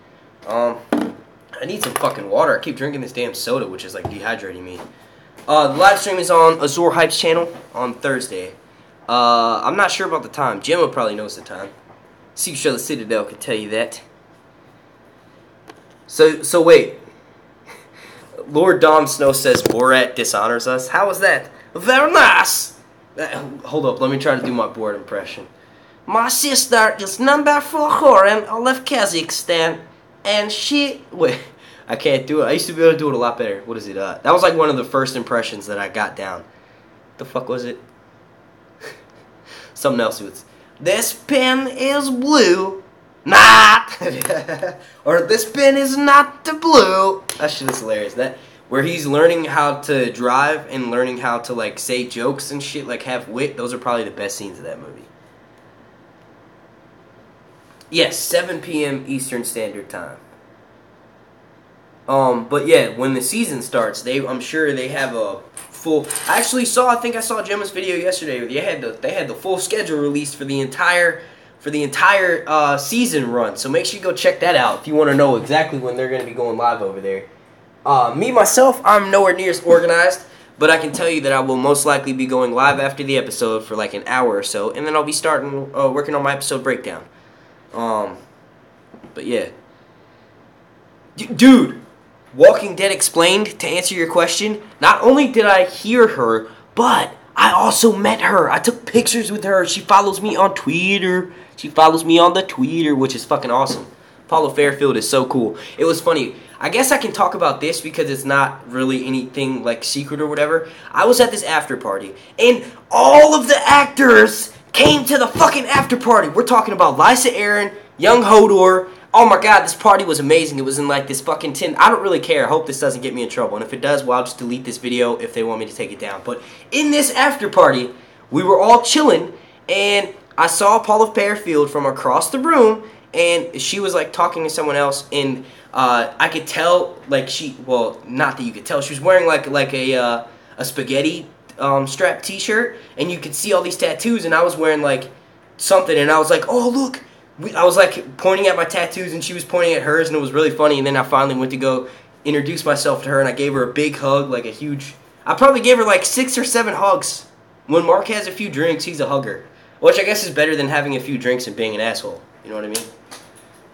I need some fucking water. I keep drinking this damn soda, which is like dehydrating me. The live stream is on Azor Hype's channel on Thursday. I'm not sure about the time. Gemma probably knows the time. Secret of the Citadel could tell you that. So wait. Lord Dom Snow says Borat dishonors us. How was that? Very nice. Hold up, let me try to do my Borat impression. My sister is number 4 Horan of Kazakhstan. And she... Wait, I can't do it. I used to be able to do it a lot better. What is it? That was like one of the first impressions that I got down. The fuck was it? Something else was... This pen is blue. Not! Or this pen is not the blue. That shit is hilarious. That... Where he's learning how to drive and learning how to, like, say jokes and shit, like, have wit. Those are probably the best scenes of that movie. Yes, 7 p.m. Eastern Standard Time. But yeah, when the season starts, I'm sure they have a full... I think I saw Gemma's video yesterday. They had the full schedule released for the entire season run. So make sure you go check that out if you want to know exactly when they're going to be going live over there. Me, myself, I'm nowhere near as organized, but I can tell you that I will most likely be going live after the episode for like an hour or so, and then I'll be starting working on my episode breakdown. But yeah. Dude, Walking Dead Explained, to answer your question, not only did I hear her, but I also met her. I took pictures with her. She follows me on Twitter. She follows me on the Twitter, which is fucking awesome. Paula Fairfield is so cool. It was funny. I guess I can talk about this because it's not really anything like secret or whatever. I was at this after party, and all of the actors came to the fucking after party. We're talking about Lysa Arryn, Young Hodor. Oh my god, this party was amazing. It was in like this fucking tin. I don't really care. I hope this doesn't get me in trouble. And if it does, well, I'll just delete this video if they want me to take it down. But in this after party, we were all chilling, and I saw Paula Fairfield from across the room, and she was like talking to someone else, and I could tell, like, well, not that you could tell, she was wearing like a spaghetti strap t-shirt, and you could see all these tattoos, and I was wearing like something, and I was like, oh look, I was like pointing at my tattoos, and she was pointing at hers, and it was really funny. And then I finally went to go introduce myself to her, and I gave her a big hug, like a huge, I probably gave her like 6 or 7 hugs. When Mark has a few drinks, he's a hugger, which I guess is better than having a few drinks and being an asshole, you know what I mean?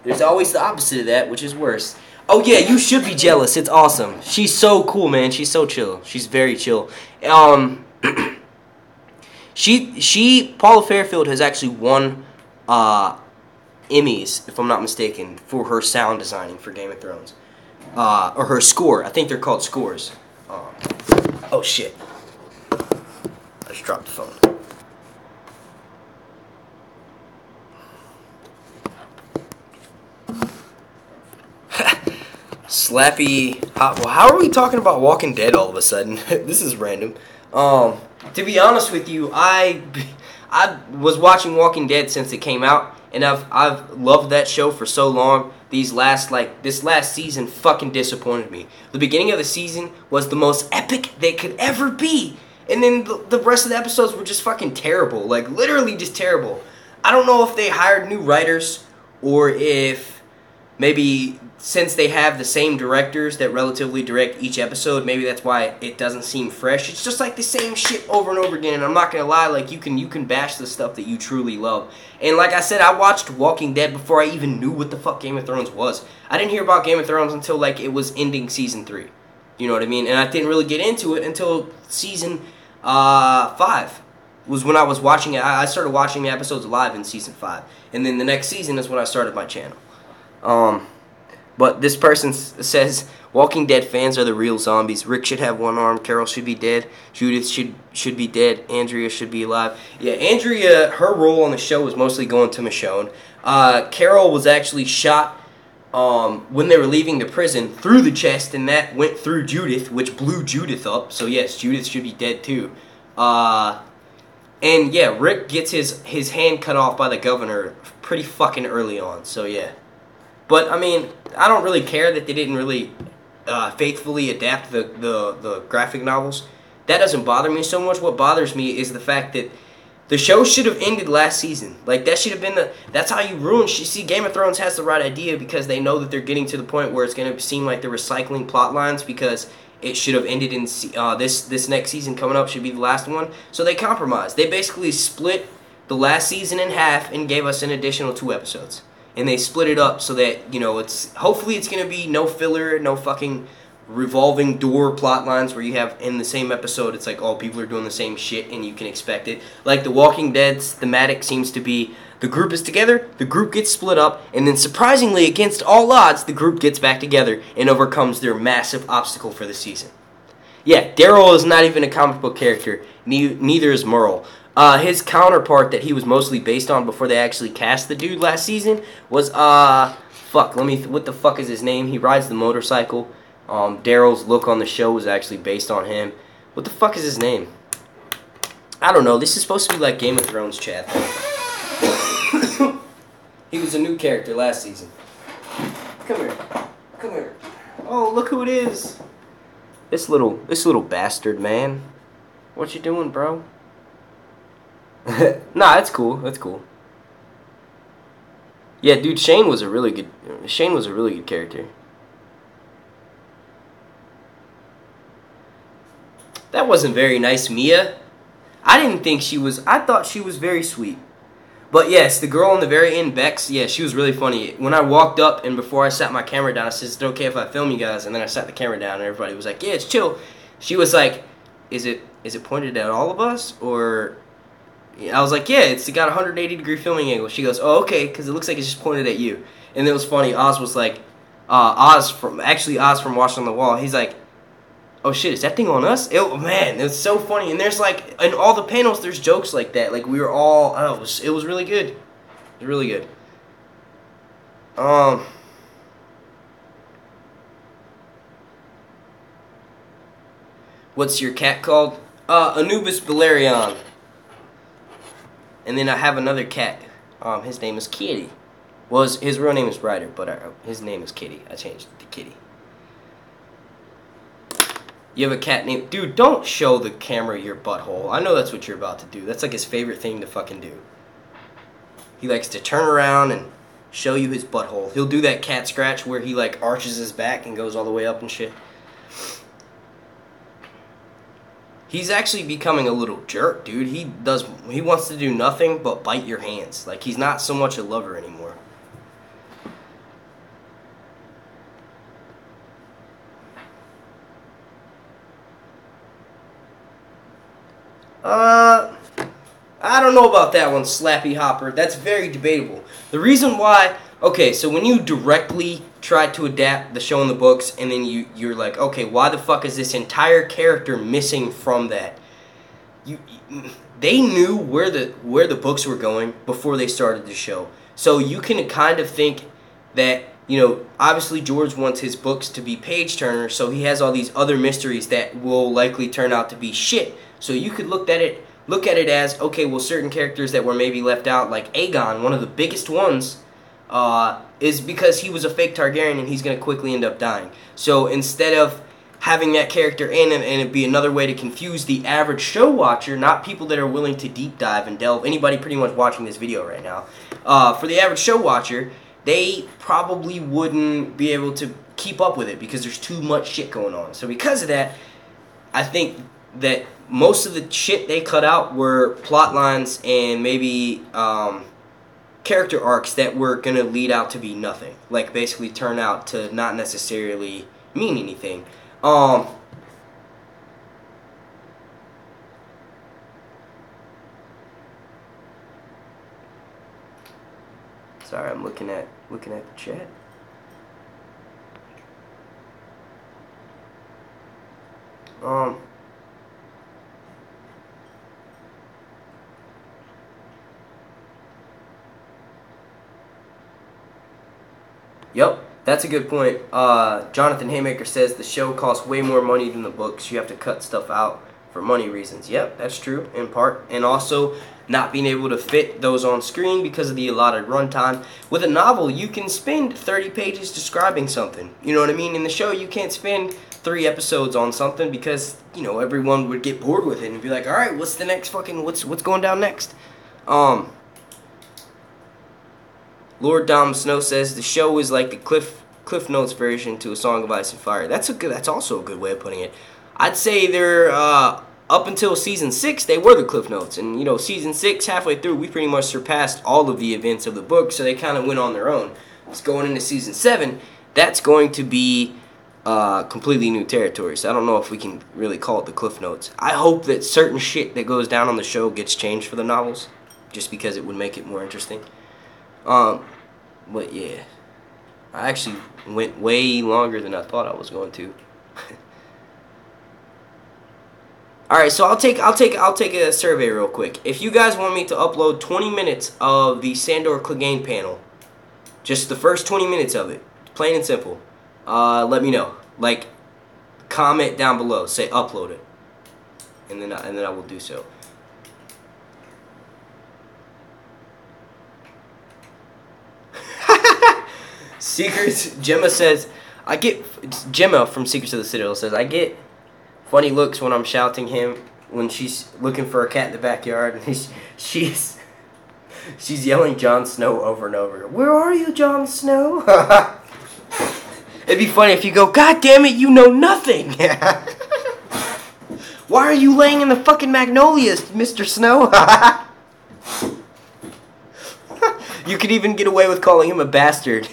There's always the opposite of that, which is worse. Oh yeah, you should be jealous. It's awesome. She's so cool, man. She's so chill. She's very chill. Paula Fairfield has actually won Emmys, if I'm not mistaken, for her sound designing for Game of Thrones. Or her score. I think they're called scores. Oh shit. I just dropped the phone. Slappy hot. Well, how are we talking about Walking Dead all of a sudden? This is random. To be honest with you, I was watching Walking Dead since it came out, and I've loved that show for so long. This last season fucking disappointed me. The beginning of the season was the most epic they could ever be, and then the rest of the episodes were just fucking terrible. Like literally just terrible. I don't know if they hired new writers or if maybe since they have the same directors that relatively direct each episode, maybe that's why it doesn't seem fresh. It's just like the same shit over and over again, and I'm not gonna lie, like you can bash the stuff that you truly love. And like I said, I watched Walking Dead before I even knew what the fuck Game of Thrones was. I didn't hear about Game of Thrones until like it was ending season 3. You know what I mean? And I didn't really get into it until season 5 was when I was watching it. I started watching the episodes live in season 5, and then the next season is when I started my channel. But this person says, Walking Dead fans are the real zombies. Rick should have 1 arm. Carol should be dead. Judith should be dead. Andrea should be alive. Yeah, Andrea, her role on the show was mostly going to Michonne. Carol was actually shot when they were leaving the prison through the chest, and that went through Judith, which blew Judith up. So yes, Judith should be dead too. And yeah, Rick gets his hand cut off by the governor pretty fucking early on. So yeah. But, I mean, I don't really care that they didn't really faithfully adapt the graphic novels. That doesn't bother me so much. What bothers me is the fact that the show should have ended last season. Like, that should have been that's how you ruin. See, Game of Thrones has the right idea because they know that they're getting to the point where it's going to seem like they're recycling plot lines because it should have ended in this next season coming up should be the last one. So they compromised. They basically split the last season in half and gave us an additional 2 episodes. And they split it up so that, you know, hopefully it's going to be no filler, no fucking revolving door plot lines where you have in the same episode, it's like, oh, people are doing the same shit and you can expect it. Like The Walking Dead's thematic seems to be the group is together, the group gets split up, and then surprisingly, against all odds, the group gets back together and overcomes their massive obstacle for the season. Yeah, Daryl is not even a comic book character, neither is Merle. His counterpart that he was mostly based on before they actually cast the dude last season was, what the fuck is his name? He rides the motorcycle. Daryl's look on the show was actually based on him. What the fuck is his name? I don't know. This is supposed to be like Game of Thrones chat. He was a new character last season. Come here. Come here. Oh, look who it is. This little bastard, man. What you doing, bro? Nah, that's cool. That's cool. Yeah, dude, Shane was a really good character. That wasn't very nice, Mia. I thought she was very sweet. But yes, the girl on the very end, Bex, yeah, she was really funny. When I walked up and before I sat my camera down, I said, is it okay if I film you guys? And then I sat the camera down and everybody was like, yeah, it's chill. She was like, is it is it pointed at all of us, or... I was like, yeah, it's got a 180-degree filming angle. She goes, oh, okay, because it looks like it's just pointed at you. And it was funny. Oz was like, Oz from Watch on the Wall. He's like, oh shit, is that thing on us? Man, it's so funny. And there's like, in all the panels, there's jokes like that. Like we were all, it was really good. It was really good. What's your cat called? Anubis Valerian. And then I have another cat. His name is Kitty. Well, his real name is Ryder, but his name is Kitty. I changed it to Kitty. You have a cat named... Dude, don't show the camera your butthole. I know that's what you're about to do. That's like his favorite thing to fucking do. He likes to turn around and show you his butthole. He'll do that cat scratch where he like arches his back and goes all the way up and shit. He's actually becoming a little jerk, dude. He wants to do nothing but bite your hands. Like, he's not so much a lover anymore. I don't know about that one, Slappy Hopper. That's very debatable. The reason why... Okay, so when you directly try to adapt the show in the books, and then you're like, okay, why the fuck is this entire character missing from that? They knew where the books were going before they started the show. So you can kind of think that, you know, obviously George wants his books to be page-turners, so he has all these other mysteries that will likely turn out to be shit. So you could look at it as, okay, well, certain characters that were maybe left out, like Aegon, one of the biggest ones, is because he was a fake Targaryen and he's going to quickly end up dying. So instead of having that character in and it be another way to confuse the average show watcher, not people that are willing to deep dive and delve, anybody pretty much watching this video right now, for the average show watcher, they probably wouldn't be able to keep up with it because there's too much shit going on. So because of that, I think that most of the shit they cut out were plot lines and maybe character arcs that were going to lead out to be nothing. Like, basically turn out to not necessarily mean anything. Sorry, I'm looking at the chat. Yep, that's a good point. Jonathan Haymaker says the show costs way more money than the books. You have to cut stuff out for money reasons. Yep, that's true, in part. And also, not being able to fit those on screen because of the allotted runtime. With a novel, you can spend 30 pages describing something. You know what I mean? In the show, you can't spend 3 episodes on something because, you know, everyone would get bored with it and be like, alright, what's the next fucking, what's going down next? Lord Dom Snow says the show is like the Cliff Notes version to A Song of Ice and Fire. That's also a good way of putting it. I'd say they're up until season 6 they were the Cliff Notes, and you know, season 6 halfway through we pretty much surpassed all of the events of the book, so they kind of went on their own. It's going into season 7. That's going to be completely new territory. So I don't know if we can really call it the Cliff Notes. I hope that certain shit that goes down on the show gets changed for the novels, just because it would make it more interesting. But yeah, I actually went way longer than I thought I was going to. All right, so I'll take a survey real quick. If you guys want me to upload 20 minutes of the Sandor Clegane panel, just the first 20 minutes of it, plain and simple, let me know. Like, comment down below, say upload it, and then I will do so. Secrets, Gemma says, Gemma from Secrets of the Citadel says, I get funny looks when I'm shouting him when she's looking for a cat in the backyard, and she's yelling Jon Snow over and over. Where are you, Jon Snow? It'd be funny if you go, God damn it, you know nothing. Why are you laying in the fucking magnolias, Mr. Snow? You could even get away with calling him a bastard.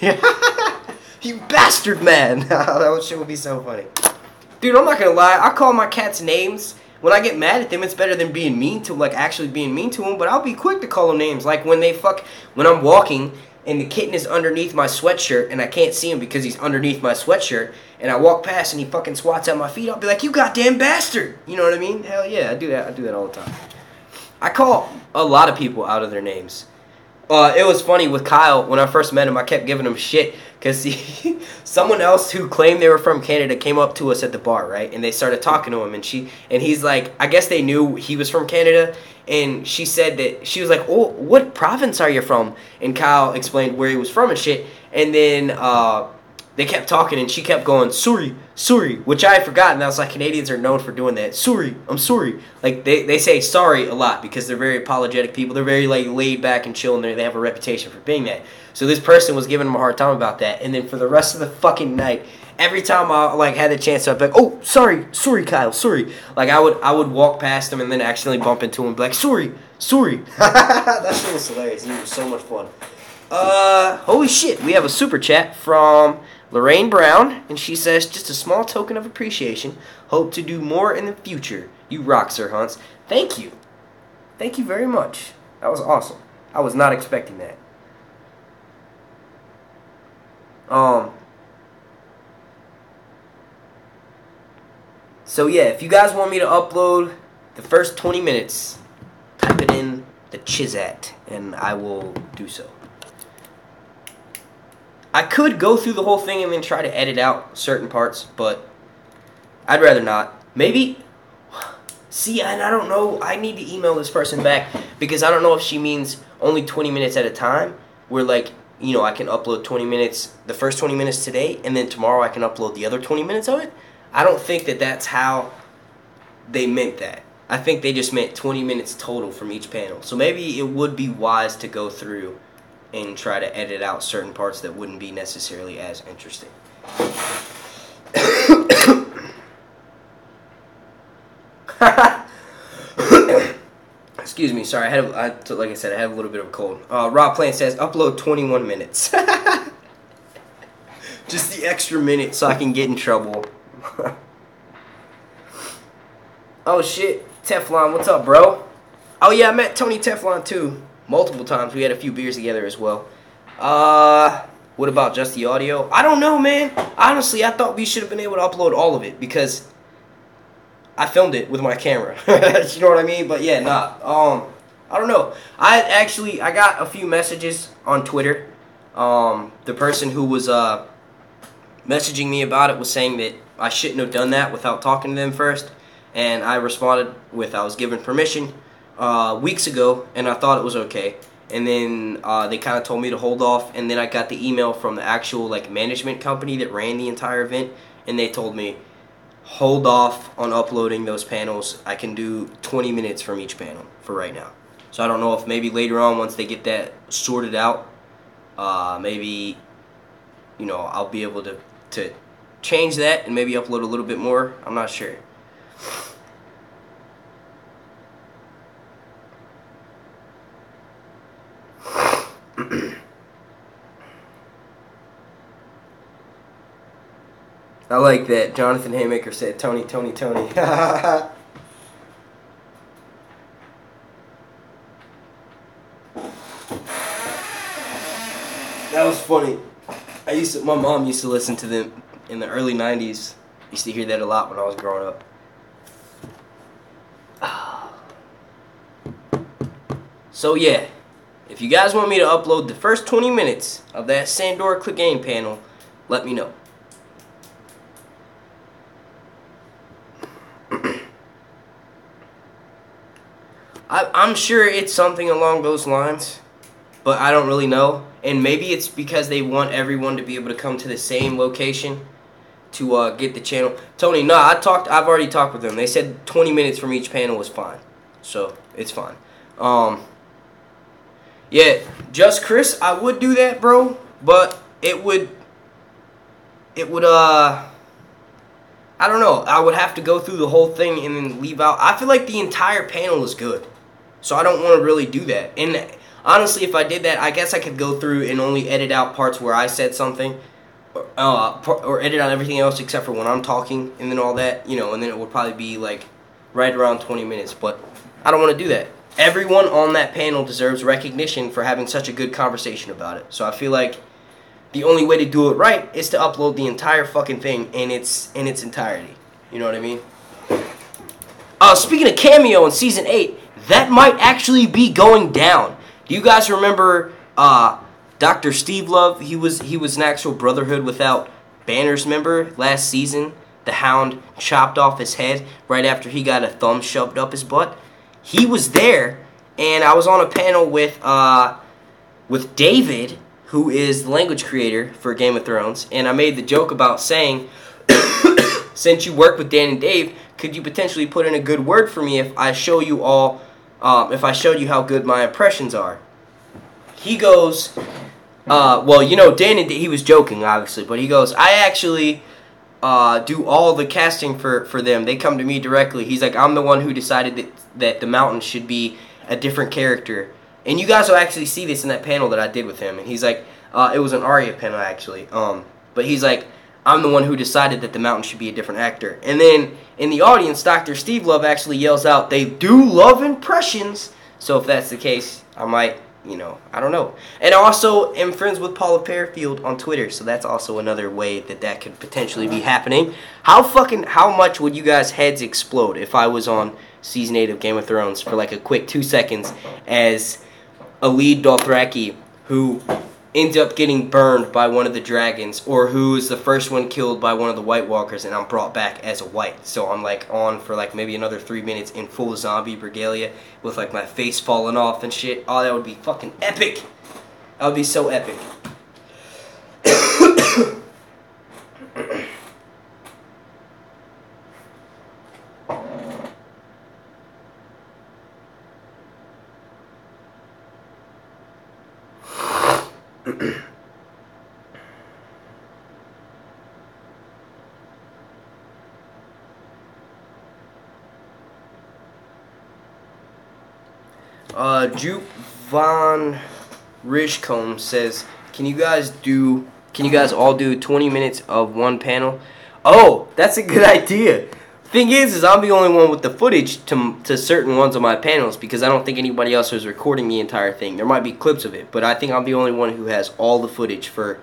You bastard man. That shit would be so funny. Dude, I'm not gonna lie. I call my cats names when I get mad at them, it's better than being mean to, like, actually being mean to them. But I'll be quick to call them names. Like, when I'm walking and the kitten is underneath my sweatshirt and I can't see him because he's underneath my sweatshirt, and I walk past and he fucking swats at my feet, I'll be like, you goddamn bastard. You know what I mean? Hell yeah, I do that. I do that all the time. I call a lot of people out of their names. It was funny with Kyle. When I first met him, I kept giving him shit because someone else who claimed they were from Canada came up to us at the bar, right? And they started talking to him, and he's like, I guess they knew he was from Canada, and she said that, she was like, oh, what province are you from? And Kyle explained where he was from and shit, and then they kept talking, and she kept going, sorry, which I had forgotten. I was like, Canadians are known for doing that. Sorry, I'm sorry. Like, they say sorry a lot because they're very apologetic people. They're very, like, laid back and chill, and they have a reputation for being that. So this person was giving him a hard time about that, and then for the rest of the fucking night, every time I, like, had the chance, I'd be like, oh, sorry, Kyle, sorry. Like, I would walk past him and then accidentally bump into him and be like, sorry. That shit was hilarious. It was so much fun. Holy shit, we have a super chat from Lorraine Brown, and she says, just a small token of appreciation. Hope to do more in the future. You rock, Sir Hunts. Thank you. Thank you very much. That was awesome. I was not expecting that. So yeah, if you guys want me to upload the first 20 minutes, type it in the Chizat, and I will do so. I could go through the whole thing and then try to edit out certain parts, but I'd rather not. Maybe, see, and I don't know, I need to email this person back, because I don't know if she means only 20 minutes at a time, where, like, you know, I can upload 20 minutes, the first 20 minutes today, and then tomorrow I can upload the other 20 minutes of it. I don't think that that's how they meant that. I think they just meant 20 minutes total from each panel. So maybe it would be wise to go through and try to edit out certain parts that wouldn't be necessarily as interesting. Excuse me, sorry, like I said, I have a little bit of a cold. Rob Plant says, upload 21 minutes. Just the extra minute so I can get in trouble. Oh shit, Teflon, what's up, bro? Oh yeah, I met Tony Teflon too. Multiple times. We had a few beers together as well. What about just the audio? I don't know, man. Honestly, I thought we should have been able to upload all of it because I filmed it with my camera. You know what I mean? But yeah, nah. I don't know. I got a few messages on Twitter. The person who was messaging me about it was saying that I shouldn't have done that without talking to them first. And I responded with I was given permission weeks ago, and I thought it was okay. And then they kind of told me to hold off, and then I got the email from the actual, like, management company that ran the entire event, and they told me, hold off on uploading those panels. I can do 20 minutes from each panel for right now. So I don't know if maybe later on, once they get that sorted out, maybe, you know, I'll be able to change that and maybe upload a little bit more. I'm not sure. I like that. Jonathan Haymaker said, Tony. That was funny. My mom used to listen to them in the early 90s. Used to hear that a lot when I was growing up. So yeah, if you guys want me to upload the first 20 minutes of that Sandora Clegane panel, let me know. I'm sure it's something along those lines, but I don't really know. And maybe it's because they want everyone to be able to come to the same location to get the channel. Tony, no, I've already talked with them. They said 20 minutes from each panel was fine, so it's fine. Yeah, Just Chris, I would do that, bro, but it would I don't know. I would have to go through the whole thing and then leave out. I feel like the entire panel is good, so I don't want to really do that. And honestly, if I did that, I guess I could go through and only edit out parts where I said something, or edit out everything else except for when I'm talking, and then all that, you know, and then it would probably be like right around 20 minutes. But I don't want to do that. Everyone on that panel deserves recognition for having such a good conversation about it. So I feel like the only way to do it right is to upload the entire fucking thing in its entirety. You know what I mean? Speaking of Cameo in Season 8, that might actually be going down. Do you guys remember Dr. Steve Love? He was an actual Brotherhood Without Banners member last season. The Hound chopped off his head right after he got a thumb shoved up his butt. He was there, and I was on a panel with David, who is the language creator for Game of Thrones, and I made the joke about saying, since you work with Dan and Dave, could you potentially put in a good word for me if I show you all, if I showed you how good my impressions are? He goes, well, you know, Dan and Dave, he was joking, obviously, but he goes, I actually do all the casting for them. They come to me directly. He's like, I'm the one who decided that the mountain should be a different character. And you guys will actually see this in that panel that I did with him. And he's like, it was an Arya panel, actually. But he's like, I'm the one who decided that the mountain should be a different actor. And then in the audience, Dr. Steve Love actually yells out, they do love impressions. So if that's the case, I might, you know, I don't know. And I also am friends with Paula Fairfield on Twitter. So that's also another way that could potentially be happening. How much would you guys' heads explode if I was on Season 8 of Game of Thrones for like a quick 2 seconds as a lead Dothraki who ends up getting burned by one of the dragons, or who is the first one killed by one of the White Walkers, and I'm brought back as a white. So I'm like on for like maybe another 3 minutes in full zombie regalia with like my face falling off and shit. Oh, that would be fucking epic. That would be so epic. Jupe Von Rishcombe says, can you guys all do 20 minutes of one panel? Oh, that's a good idea. Thing is I'm the only one with the footage to certain ones of my panels, because I don't think anybody else is recording the entire thing. There might be clips of it, but I think I'm the only one who has all the footage for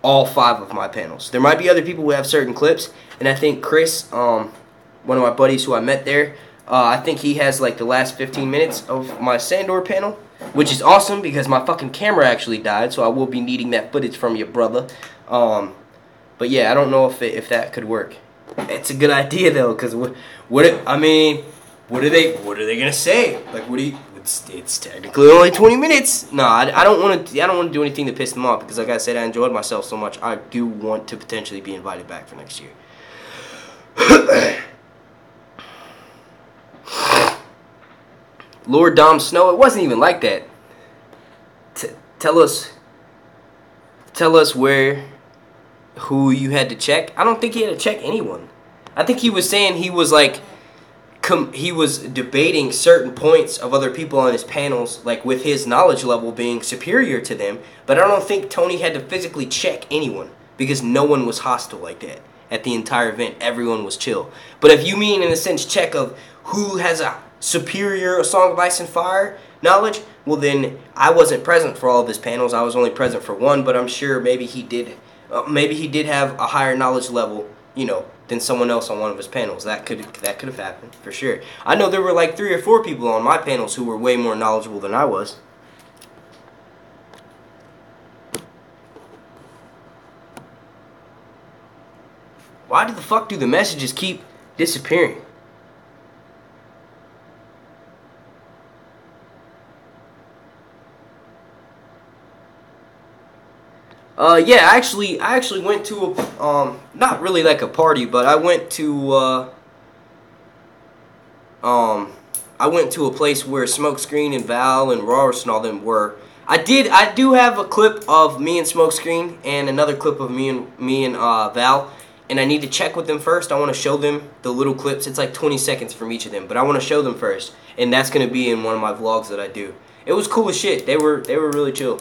all 5 of my panels. There might be other people who have certain clips, and I think Chris, one of my buddies who I met there, I think he has like the last 15 minutes of my Sandor panel, which is awesome because my fucking camera actually died, so I will be needing that footage from you, brother. But yeah, I don't know if that could work. It's a good idea though, because what are they gonna say? Like, it's technically only 20 minutes. No, I don't want to do anything to piss them off, because like I said, I enjoyed myself so much. I do want to potentially be invited back for next year. Lord Dom Snow, it wasn't even like that. Tell us who you had to check. I don't think he had to check anyone. I think he was saying he was like, he was debating certain points of other people on his panels, like with his knowledge level being superior to them. But I don't think Tony had to physically check anyone, because no one was hostile like that at the entire event. Everyone was chill. But if you mean in a sense check of who has a superior Song of Ice and Fire knowledge, well then I wasn't present for all of his panels. I was only present for one, but I'm sure maybe he did have a higher knowledge level, you know, than someone else on one of his panels. That could have happened for sure. I know there were like 3 or 4 people on my panels who were way more knowledgeable than I was. Why the fuck do the messages keep disappearing? Yeah, I actually went to a, not really like a party, but I went to, a place where Smokescreen and Val and Rawrus and all them were. I do have a clip of me and Smokescreen and another clip of me and Val, and I need to check with them first. I want to show them the little clips. It's like 20 seconds from each of them, but I want to show them first, and that's gonna be in one of my vlogs that I do. It was cool as shit. They were really chill.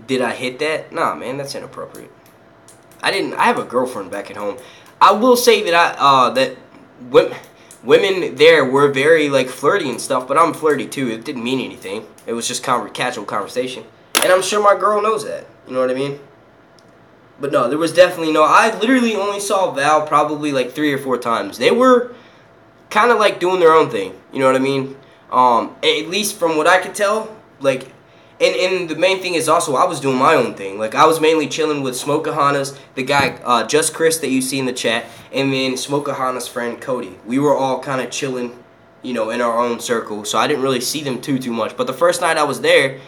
Did I hit that? Nah, man, that's inappropriate. I didn't. I have a girlfriend back at home. I will say that women there were very like flirty and stuff, but I'm flirty too. It didn't mean anything. It was just casual conversation, and I'm sure my girl knows that. You know what I mean? But no, there was definitely no. I literally only saw Val probably like 3 or 4 times. They were kind of like doing their own thing. You know what I mean? At least from what I could tell, like. And the main thing is also I was doing my own thing. Like I was mainly chilling with Smokahana's, the guy Just Chris that you see in the chat, and then Smokahana's friend Cody. We were all kind of chilling, you know, in our own circle. So I didn't really see them too much. But the first night I was there,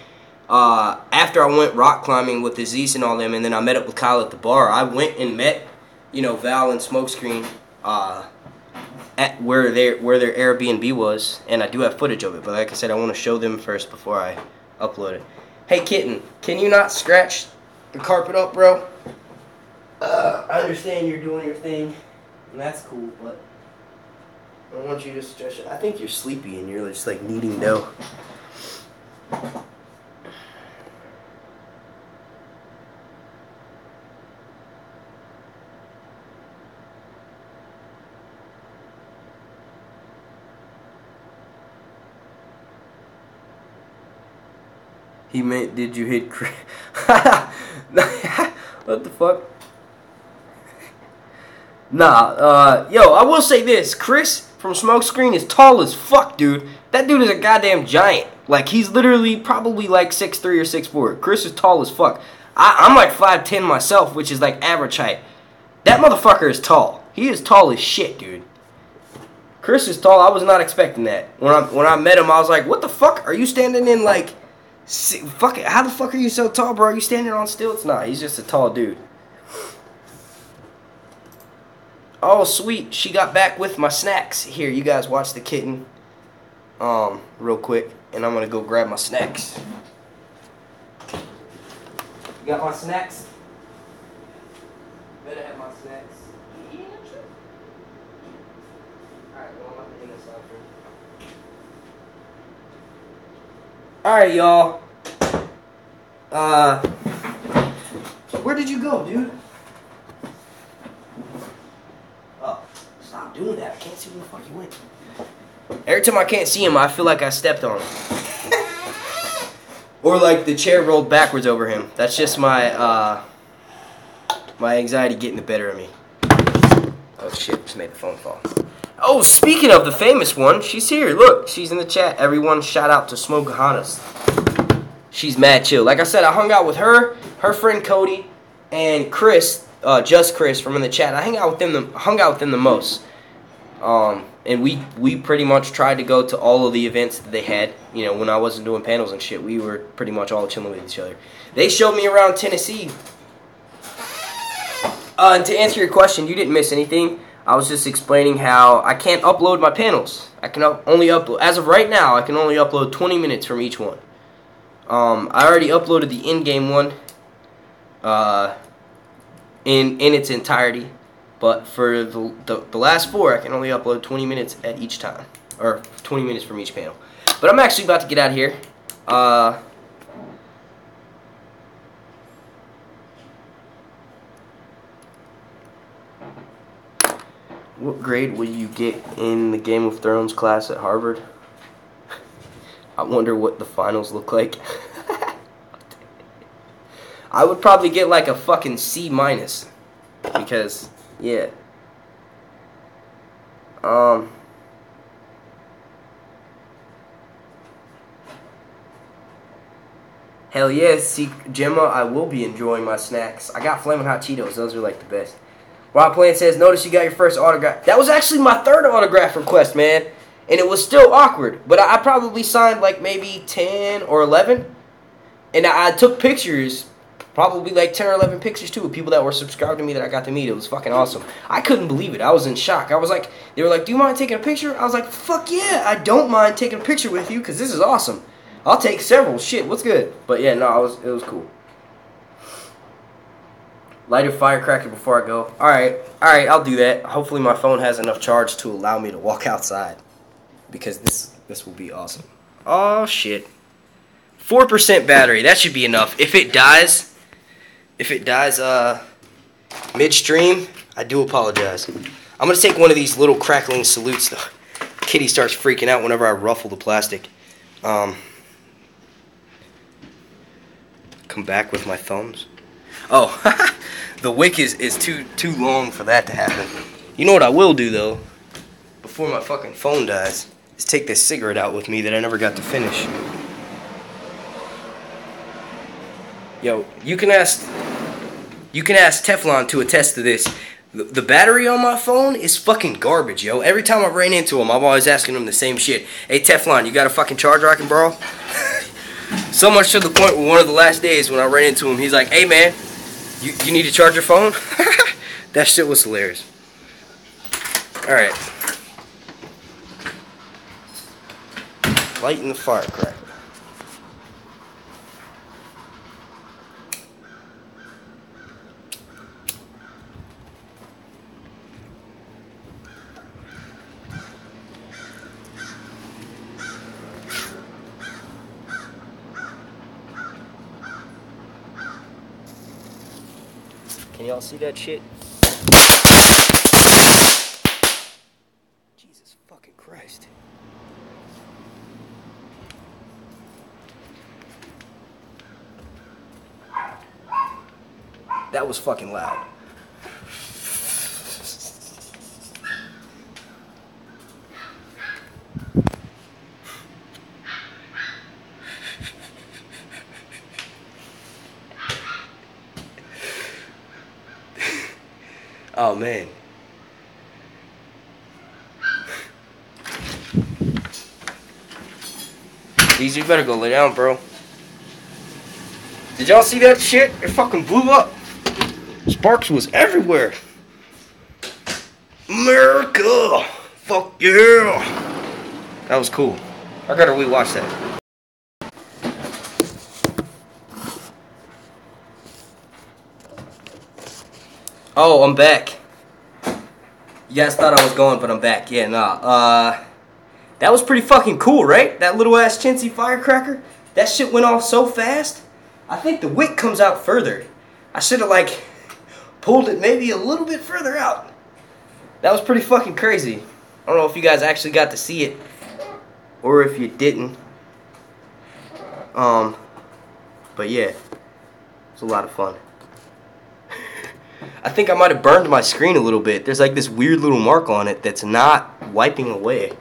after I went rock climbing with Aziz and all them, and then I met up with Kyle at the bar. I went and met, you know, Val and Smokescreen at where their Airbnb was, and I do have footage of it. But like I said, I want to show them first before I upload it. Hey kitten, can you not scratch the carpet up, bro? I understand you're doing your thing, and that's cool, but I want you to stretch it. I think you're sleepy and you're just like kneading dough. He meant, did you hit Chris? What the fuck? Nah, yo, I will say this. Chris from Smokescreen is tall as fuck, dude. That dude is a goddamn giant. Like, he's literally probably like 6'3" or 6'4". Chris is tall as fuck. I'm like 5'10" myself, which is like average height. That motherfucker is tall. He is tall as shit, dude. Chris is tall. I was not expecting that. When I met him, I was like, what the fuck? Are you standing in like... Fuck it, how the fuck are you so tall, bro? Are you standing on stilts? Nah, he's just a tall dude. Oh, sweet. She got back with my snacks. Here, you guys watch the kitten real quick, and I'm going to go grab my snacks. You got my snacks? Better have my snacks. You eating them shit? Alright, well, I'm about to end this after. Alright, y'all. Where did you go, dude? Oh, stop doing that. I can't see where the fuck you went. Every time I can't see him, I feel like I stepped on him. Or like the chair rolled backwards over him. That's just my, my anxiety getting the better of me. Oh shit, just made the phone fall. Oh, speaking of the famous one, she's here. Look, she's in the chat. Everyone, shout out to Smokahana's. She's mad chill. Like I said, I hung out with her, her friend Cody, and Chris, Just Chris from in the chat. I hung out with them the most. And we pretty much tried to go to all of the events that they had. You know, when I wasn't doing panels and shit, we were pretty much all chilling with each other. They showed me around Tennessee. And to answer your question, you didn't miss anything. I was just explaining how I can't upload my panels. I can only upload, as of right now, I can only upload 20 minutes from each one. I already uploaded the in-game one in its entirety, but for the last 4, I can only upload 20 minutes at each time, or 20 minutes from each panel. But I'm actually about to get out of here. What grade will you get in the Game of Thrones class at Harvard? I wonder what the finals look like. I would probably get like a fucking C-, because, yeah. Hell yeah, see, Gemma, I will be enjoying my snacks. I got Flamin' Hot Cheetos. Those are like the best. Wild Plant says, notice you got your first autograph. That was actually my 3rd autograph request, man. And it was still awkward. But I probably signed like maybe 10 or 11. And I took pictures, probably like 10 or 11 pictures too, of people that were subscribed to me that I got to meet. It was fucking awesome. I couldn't believe it. I was in shock. I was like, they were like, do you mind taking a picture? I was like, fuck yeah, I don't mind taking a picture with you because this is awesome. I'll take several. Shit, what's good? But yeah, no, it was cool. Light a firecracker before I go. Alright, I'll do that. Hopefully my phone has enough charge to allow me to walk outside. Because this will be awesome. Oh, shit. 4% battery. That should be enough. If it dies midstream, I do apologize. I'm gonna take one of these little crackling salutes. Kitty starts freaking out whenever I ruffle the plastic. Come back with my thumbs. Oh, the wick is too long for that to happen. You know what I will do though, before my fucking phone dies, is take this cigarette out with me that I never got to finish. Yo, you can ask Teflon to attest to this. The battery on my phone is fucking garbage, yo. Every time I ran into him, I'm always asking him the same shit. Hey, Teflon, you got a fucking charger I can borrow? So much to the point where one of the last days when I ran into him, he's like, hey, man, you need to charge your phone? That shit was hilarious. Alright. Lighting the firecracker. Can y'all see that shit? Jesus fucking Christ. That was fucking loud. Oh man. These, you better go lay down, bro. Did y'all see that shit? It fucking blew up. Sparks was everywhere. America! Fuck yeah! That was cool. I gotta rewatch that. Oh, I'm back. You guys thought I was going, but I'm back. Yeah, nah. That was pretty fucking cool, right? That little ass chintzy firecracker. That shit went off so fast. I think the wick comes out further. I should have, like, pulled it maybe a little bit further out. That was pretty fucking crazy. I don't know if you guys actually got to see it, or if you didn't. But yeah, it was a lot of fun. I think I might have burned my screen a little bit. There's like this weird little mark on it that's not wiping away.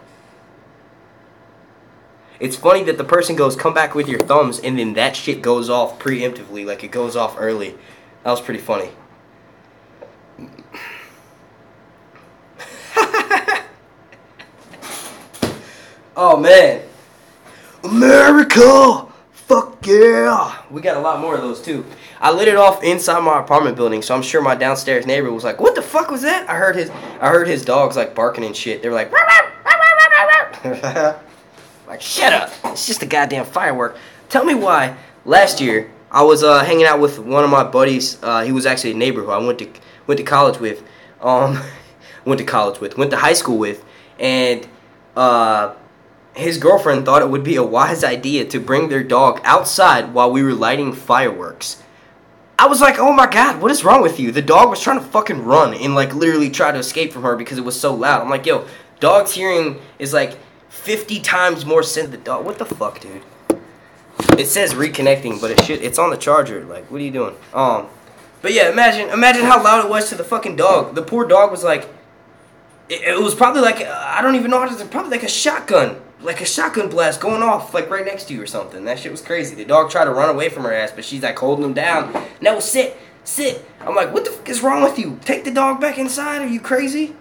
It's funny that the person goes, come back with your thumbs, and then that shit goes off preemptively, like it goes off early. That was pretty funny. Oh man. America! Fuck yeah! We got a lot more of those too. I lit it off inside my apartment building, so I'm sure my downstairs neighbor was like, what the fuck was that? I heard his dogs like barking and shit. They were like, like, shut up. It's just a goddamn firework. Tell me why last year I was hanging out with one of my buddies. He was actually a neighbor who I went to college with. Went to high school with, and his girlfriend thought it would be a wise idea to bring their dog outside while we were lighting fireworks. I was like, oh my god, what is wrong with you? The dog was trying to fucking run and like literally try to escape from her because it was so loud. I'm like, yo, dog's hearing is like 50 times more sensitive than the dog. What the fuck, dude? It says reconnecting, but it's on the charger. Like, what are you doing? But yeah, imagine how loud it was to the fucking dog. The poor dog was like, it was probably like, I don't even know how to, probably like a shotgun blast going off like right next to you or something. That shit was crazy. The dog tried to run away from her ass, but she's like holding him down. No, sit. I'm like, what the fuck is wrong with you? Take the dog back inside. Are you crazy?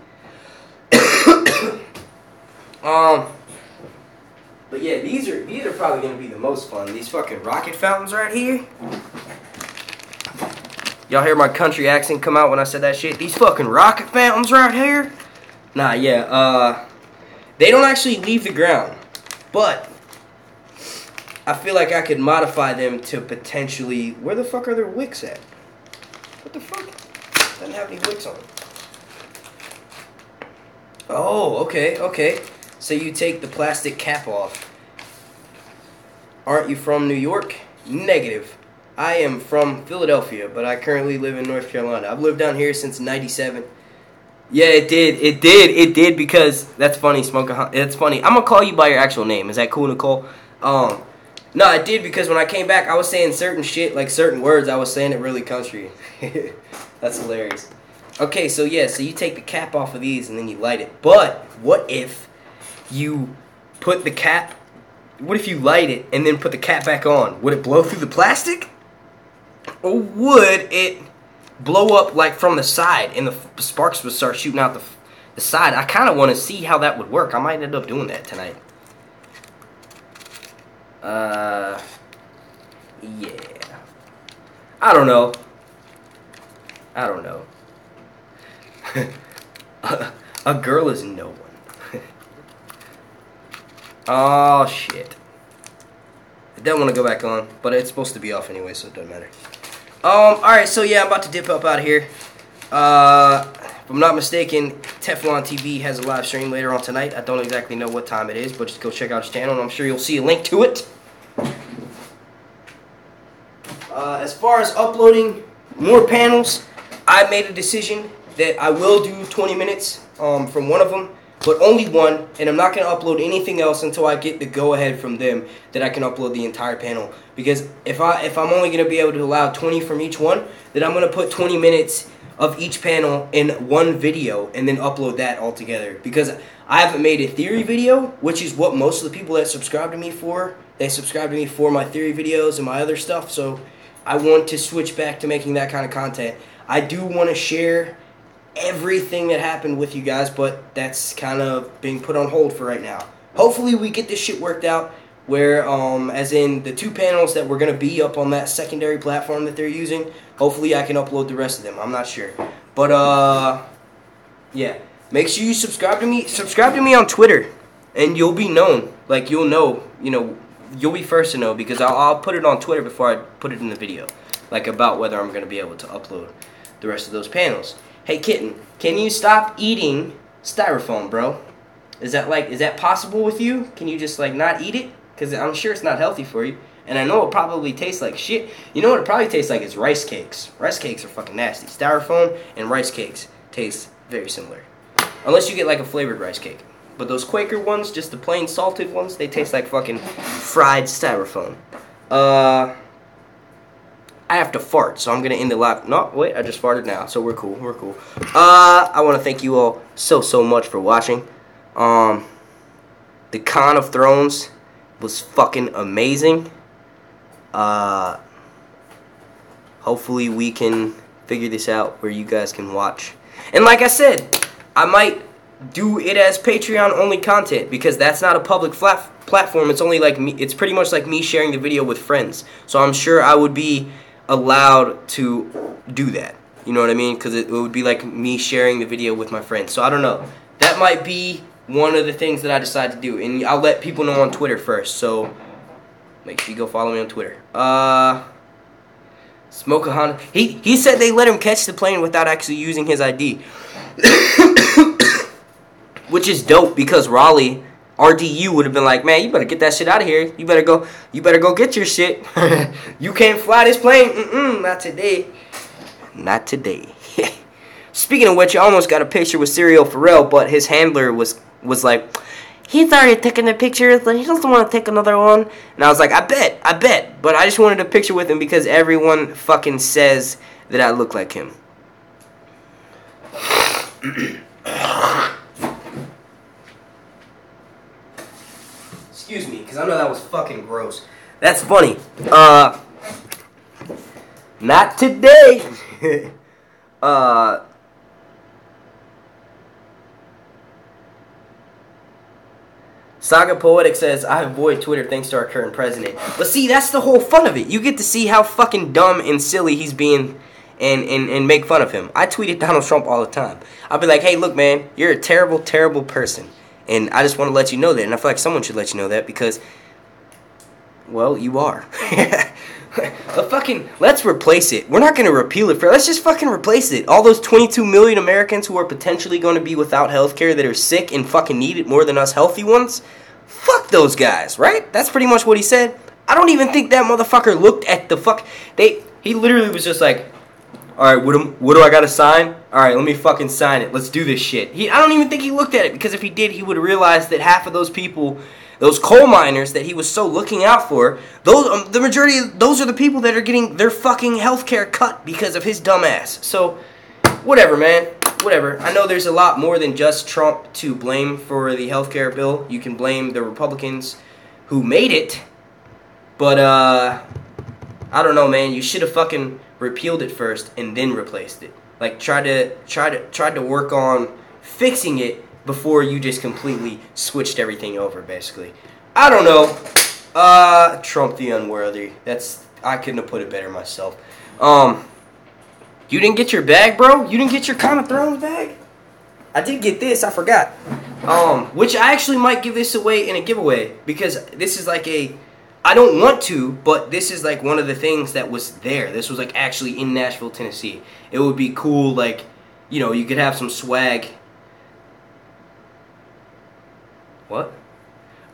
But yeah, these are probably gonna be the most fun. These fucking rocket fountains right here. Y'all hear my country accent come out when I said that shit? These fucking rocket fountains right here. Nah, yeah, they don't actually leave the ground, but I feel like I could modify them to potentially, where the fuck are their wicks at? What the fuck? Doesn't have any wicks on. Oh, okay. So you take the plastic cap off. Aren't you from New York? Negative. I am from Philadelphia, but I currently live in North Carolina. I've lived down here since '97. Yeah, it did because that's funny, It's funny. I'm gonna call you by your actual name. Is that cool, Nicole? No, it did because when I came back, I was saying certain shit, like certain words. I was saying it really country. That's hilarious. Okay, so yeah, so you take the cap off of these and then you light it. But what if you put the cap? What if you light it and then put the cap back on? Would it blow through the plastic? Or would it blow up like from the side and the sparks would start shooting out the side? I kind of want to see how that would work. I might end up doing that tonight. Yeah. I don't know. A girl is no one. Oh, shit. I don't want to go back on, but it's supposed to be off anyway, so it doesn't matter. Alright, so yeah, I'm about to dip up out of here. If I'm not mistaken, Teflon TV has a live stream later on tonight. I don't exactly know what time it is, but just go check out his channel, and I'm sure you'll see a link to it. As far as uploading more panels, I made a decision that I will do 20 minutes from one of them, but only one, and I'm not going to upload anything else until I get the go-ahead from them that I can upload the entire panel. Because if I'm only going to be able to allow 20 from each one, then I'm going to put 20 minutes of each panel in one video and then upload that all together. Because I haven't made a theory video, which is what most of the people that subscribe to me for. They subscribe to me for my theory videos and my other stuff, so I want to switch back to making that kind of content. I do want to share everything that happened with you guys, but that's kind of being put on hold for right now. Hopefully we get this shit worked out where, as in the 2 panels that were going to be up on that secondary platform that they're using, hopefully I can upload the rest of them. I'm not sure. But, yeah. Make sure you subscribe to me. Subscribe to me on Twitter, and you'll be known. Like, you'll know, you'll be first to know, because I'll put it on Twitter before I put it in the video, like about whether I'm going to be able to upload the rest of those panels. Hey, Kitten, can you stop eating styrofoam, bro? Is that possible with you? Can you just, like, not eat it? Because I'm sure it's not healthy for you. And I know it probably tastes like shit. You know what it probably tastes like? It's rice cakes. Rice cakes are fucking nasty. Styrofoam and rice cakes taste very similar. Unless you get, like, a flavored rice cake. But those Quaker ones, just the plain salted ones, they taste like fucking fried styrofoam. I have to fart, so I'm going to end the live. No, wait, I just farted now, so we're cool, I want to thank you all so much for watching. The Con of Thrones was fucking amazing. Hopefully we can figure this out where you guys can watch. And like I said, I might do it as Patreon-only content, because that's not a public platform. It's only like me. It's pretty much like me sharing the video with friends. So I'm sure I would be allowed to do that. You know what I mean? Because it would be like me sharing the video with my friends. So I don't know. That might be one of the things that I decide to do. And I'll let people know on Twitter first. So make sure you go follow me on Twitter. Smoke a Honda. He said they let him catch the plane without actually using his ID. Which is dope, because Raleigh, RDU would have been like, man, you better get that shit out of here. You better go get your shit. You can't fly this plane. Not today. Not today. Speaking of which, I almost got a picture with Serial Pharrell, but his handler was like, he's already taking the picture, so he doesn't want to take another one. And I was like, I bet. But I just wanted a picture with him because everyone fucking says that I look like him. Excuse me, because I know that was fucking gross. That's funny. Not today. Saga Poetic says, I avoid Twitter thanks to our current president. But see, that's the whole fun of it. You get to see how fucking dumb and silly he's being and make fun of him. I tweet at Donald Trump all the time. I'll be like, hey, look, man, you're a terrible, terrible person. And I just want to let you know that. And I feel like someone should let you know that because, well, you are. But fucking, let's replace it. We're not going to repeal it. Let's just fucking replace it. All those 22 million Americans who are potentially going to be without health care that are sick and fucking need it more than us healthy ones, fuck those guys, right? That's pretty much what he said. I don't even think that motherfucker looked at the fuck. He literally was just like, all right, what do I gotta sign? All right, let me fucking sign it. Let's do this shit. I don't even think he looked at it, because if he did, he would have realized that half of those people, those coal miners that he was so looking out for, the majority of those are the people that are getting their fucking healthcare cut because of his dumb ass. So, whatever, man. Whatever. I know there's a lot more than just Trump to blame for the healthcare bill. You can blame the Republicans who made it, but I don't know, man. You should have fucking repealed it first and then replaced it. Like, try to work on fixing it before you just completely switched everything over, basically. I don't know. Trump the unworthy. I couldn't have put it better myself. You didn't get your bag, bro? You didn't get your Kind of Thrones bag? I did get this. I forgot. Which I actually might give this away in a giveaway, because this is like I don't want to, but this is like one of the things that was there. This was like actually in Nashville, Tennessee. It would be cool, like, you know, you could have some swag. What?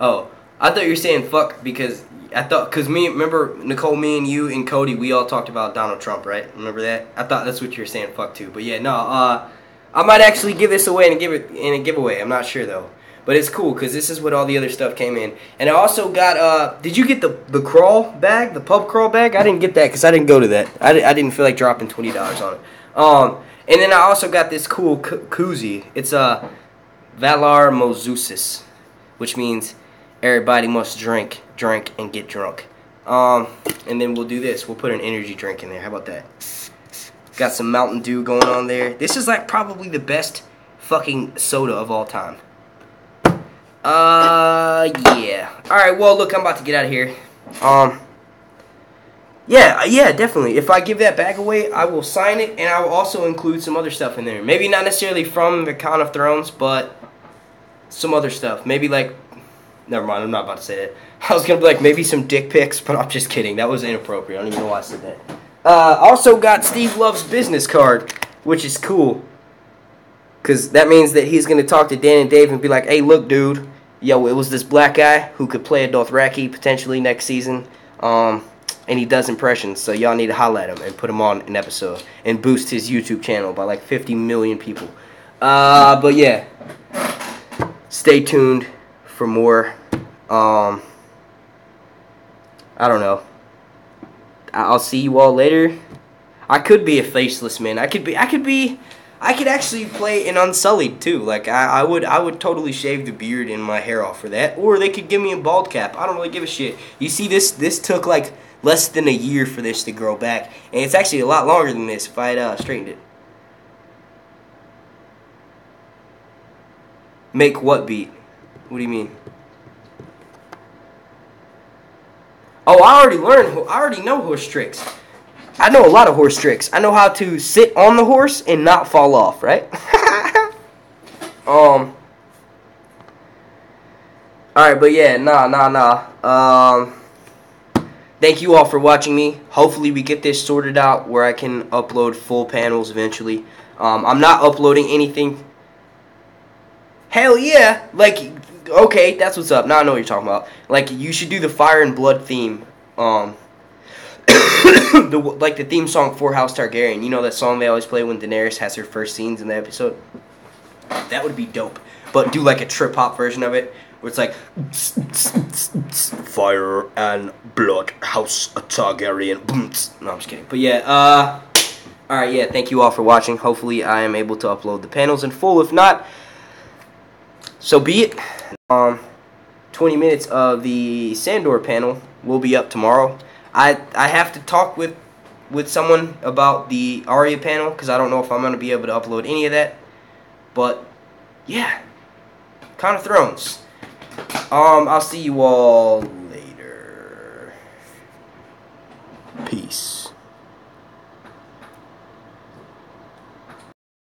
Oh, I thought you were saying fuck, because remember, Nicole, me and you and Cody, we all talked about Donald Trump, right? Remember that? I thought that's what you were saying, fuck too. But yeah, no, I might actually give this away and give it in a giveaway. I'm not sure though. But it's cool, because this is what all the other stuff came in. And I also got, did you get the crawl bag, the pub crawl bag? I didn't get that, because I didn't go to that. I didn't feel like dropping $20 on it. And then I also got this cool koozie. It's Valar Mosousis, which means everybody must drink, and get drunk. And then we'll do this. We'll put an energy drink in there. How about that? Got some Mountain Dew going on there. This is like probably the best fucking soda of all time. Yeah. Alright, well, look, I'm about to get out of here. Yeah, definitely. If I give that bag away, I will sign it, and I will also include some other stuff in there. Maybe not necessarily from the Kind of Thrones, but some other stuff. Maybe, like, never mind, I'm not about to say that. I was gonna be like, maybe some dick pics, but I'm just kidding. That was inappropriate. I don't even know why I said that. Also got Steve Love's business card, which is cool. Because that means that he's going to talk to Dan and Dave and be like, hey, look, dude. Yo, it was this black guy who could play a Dothraki potentially next season. And he does impressions. So y'all need to holler at him and put him on an episode. And boost his YouTube channel by like 50 million people. But yeah. Stay tuned for more. I don't know. I'll see you all later. I could be a faceless man. I could actually play an Unsullied too. Like I would totally shave the beard and my hair off for that. Or they could give me a bald cap. I don't really give a shit. You see, this took like less than a year for this to grow back, and it's actually a lot longer than this if I had straightened it. Make what beat? What do you mean? Oh, I already know horse tricks. I know a lot of horse tricks. I know how to sit on the horse and not fall off, right? Alright, but yeah, nah. Thank you all for watching me. Hopefully we get this sorted out where I can upload full panels eventually. I'm not uploading anything. Hell yeah! Like, okay, that's what's up. Now I know what you're talking about. Like, you should do the Fire and Blood theme. Like the theme song for House Targaryen. You know that song they always play when Daenerys has her first scenes in the episode? That would be dope. But do like a trip-hop version of it, where it's like Fire and Blood, House Targaryen. No, I'm just kidding. But yeah, alright, yeah, thank you all for watching. Hopefully I am able to upload the panels in full. If not, so be it. 20 minutes of the Sandor panel will be up tomorrow. I have to talk with someone about the Arya panel, because I don't know if I'm going to be able to upload any of that. But, yeah. Kind of Thrones. I'll see you all later. Peace.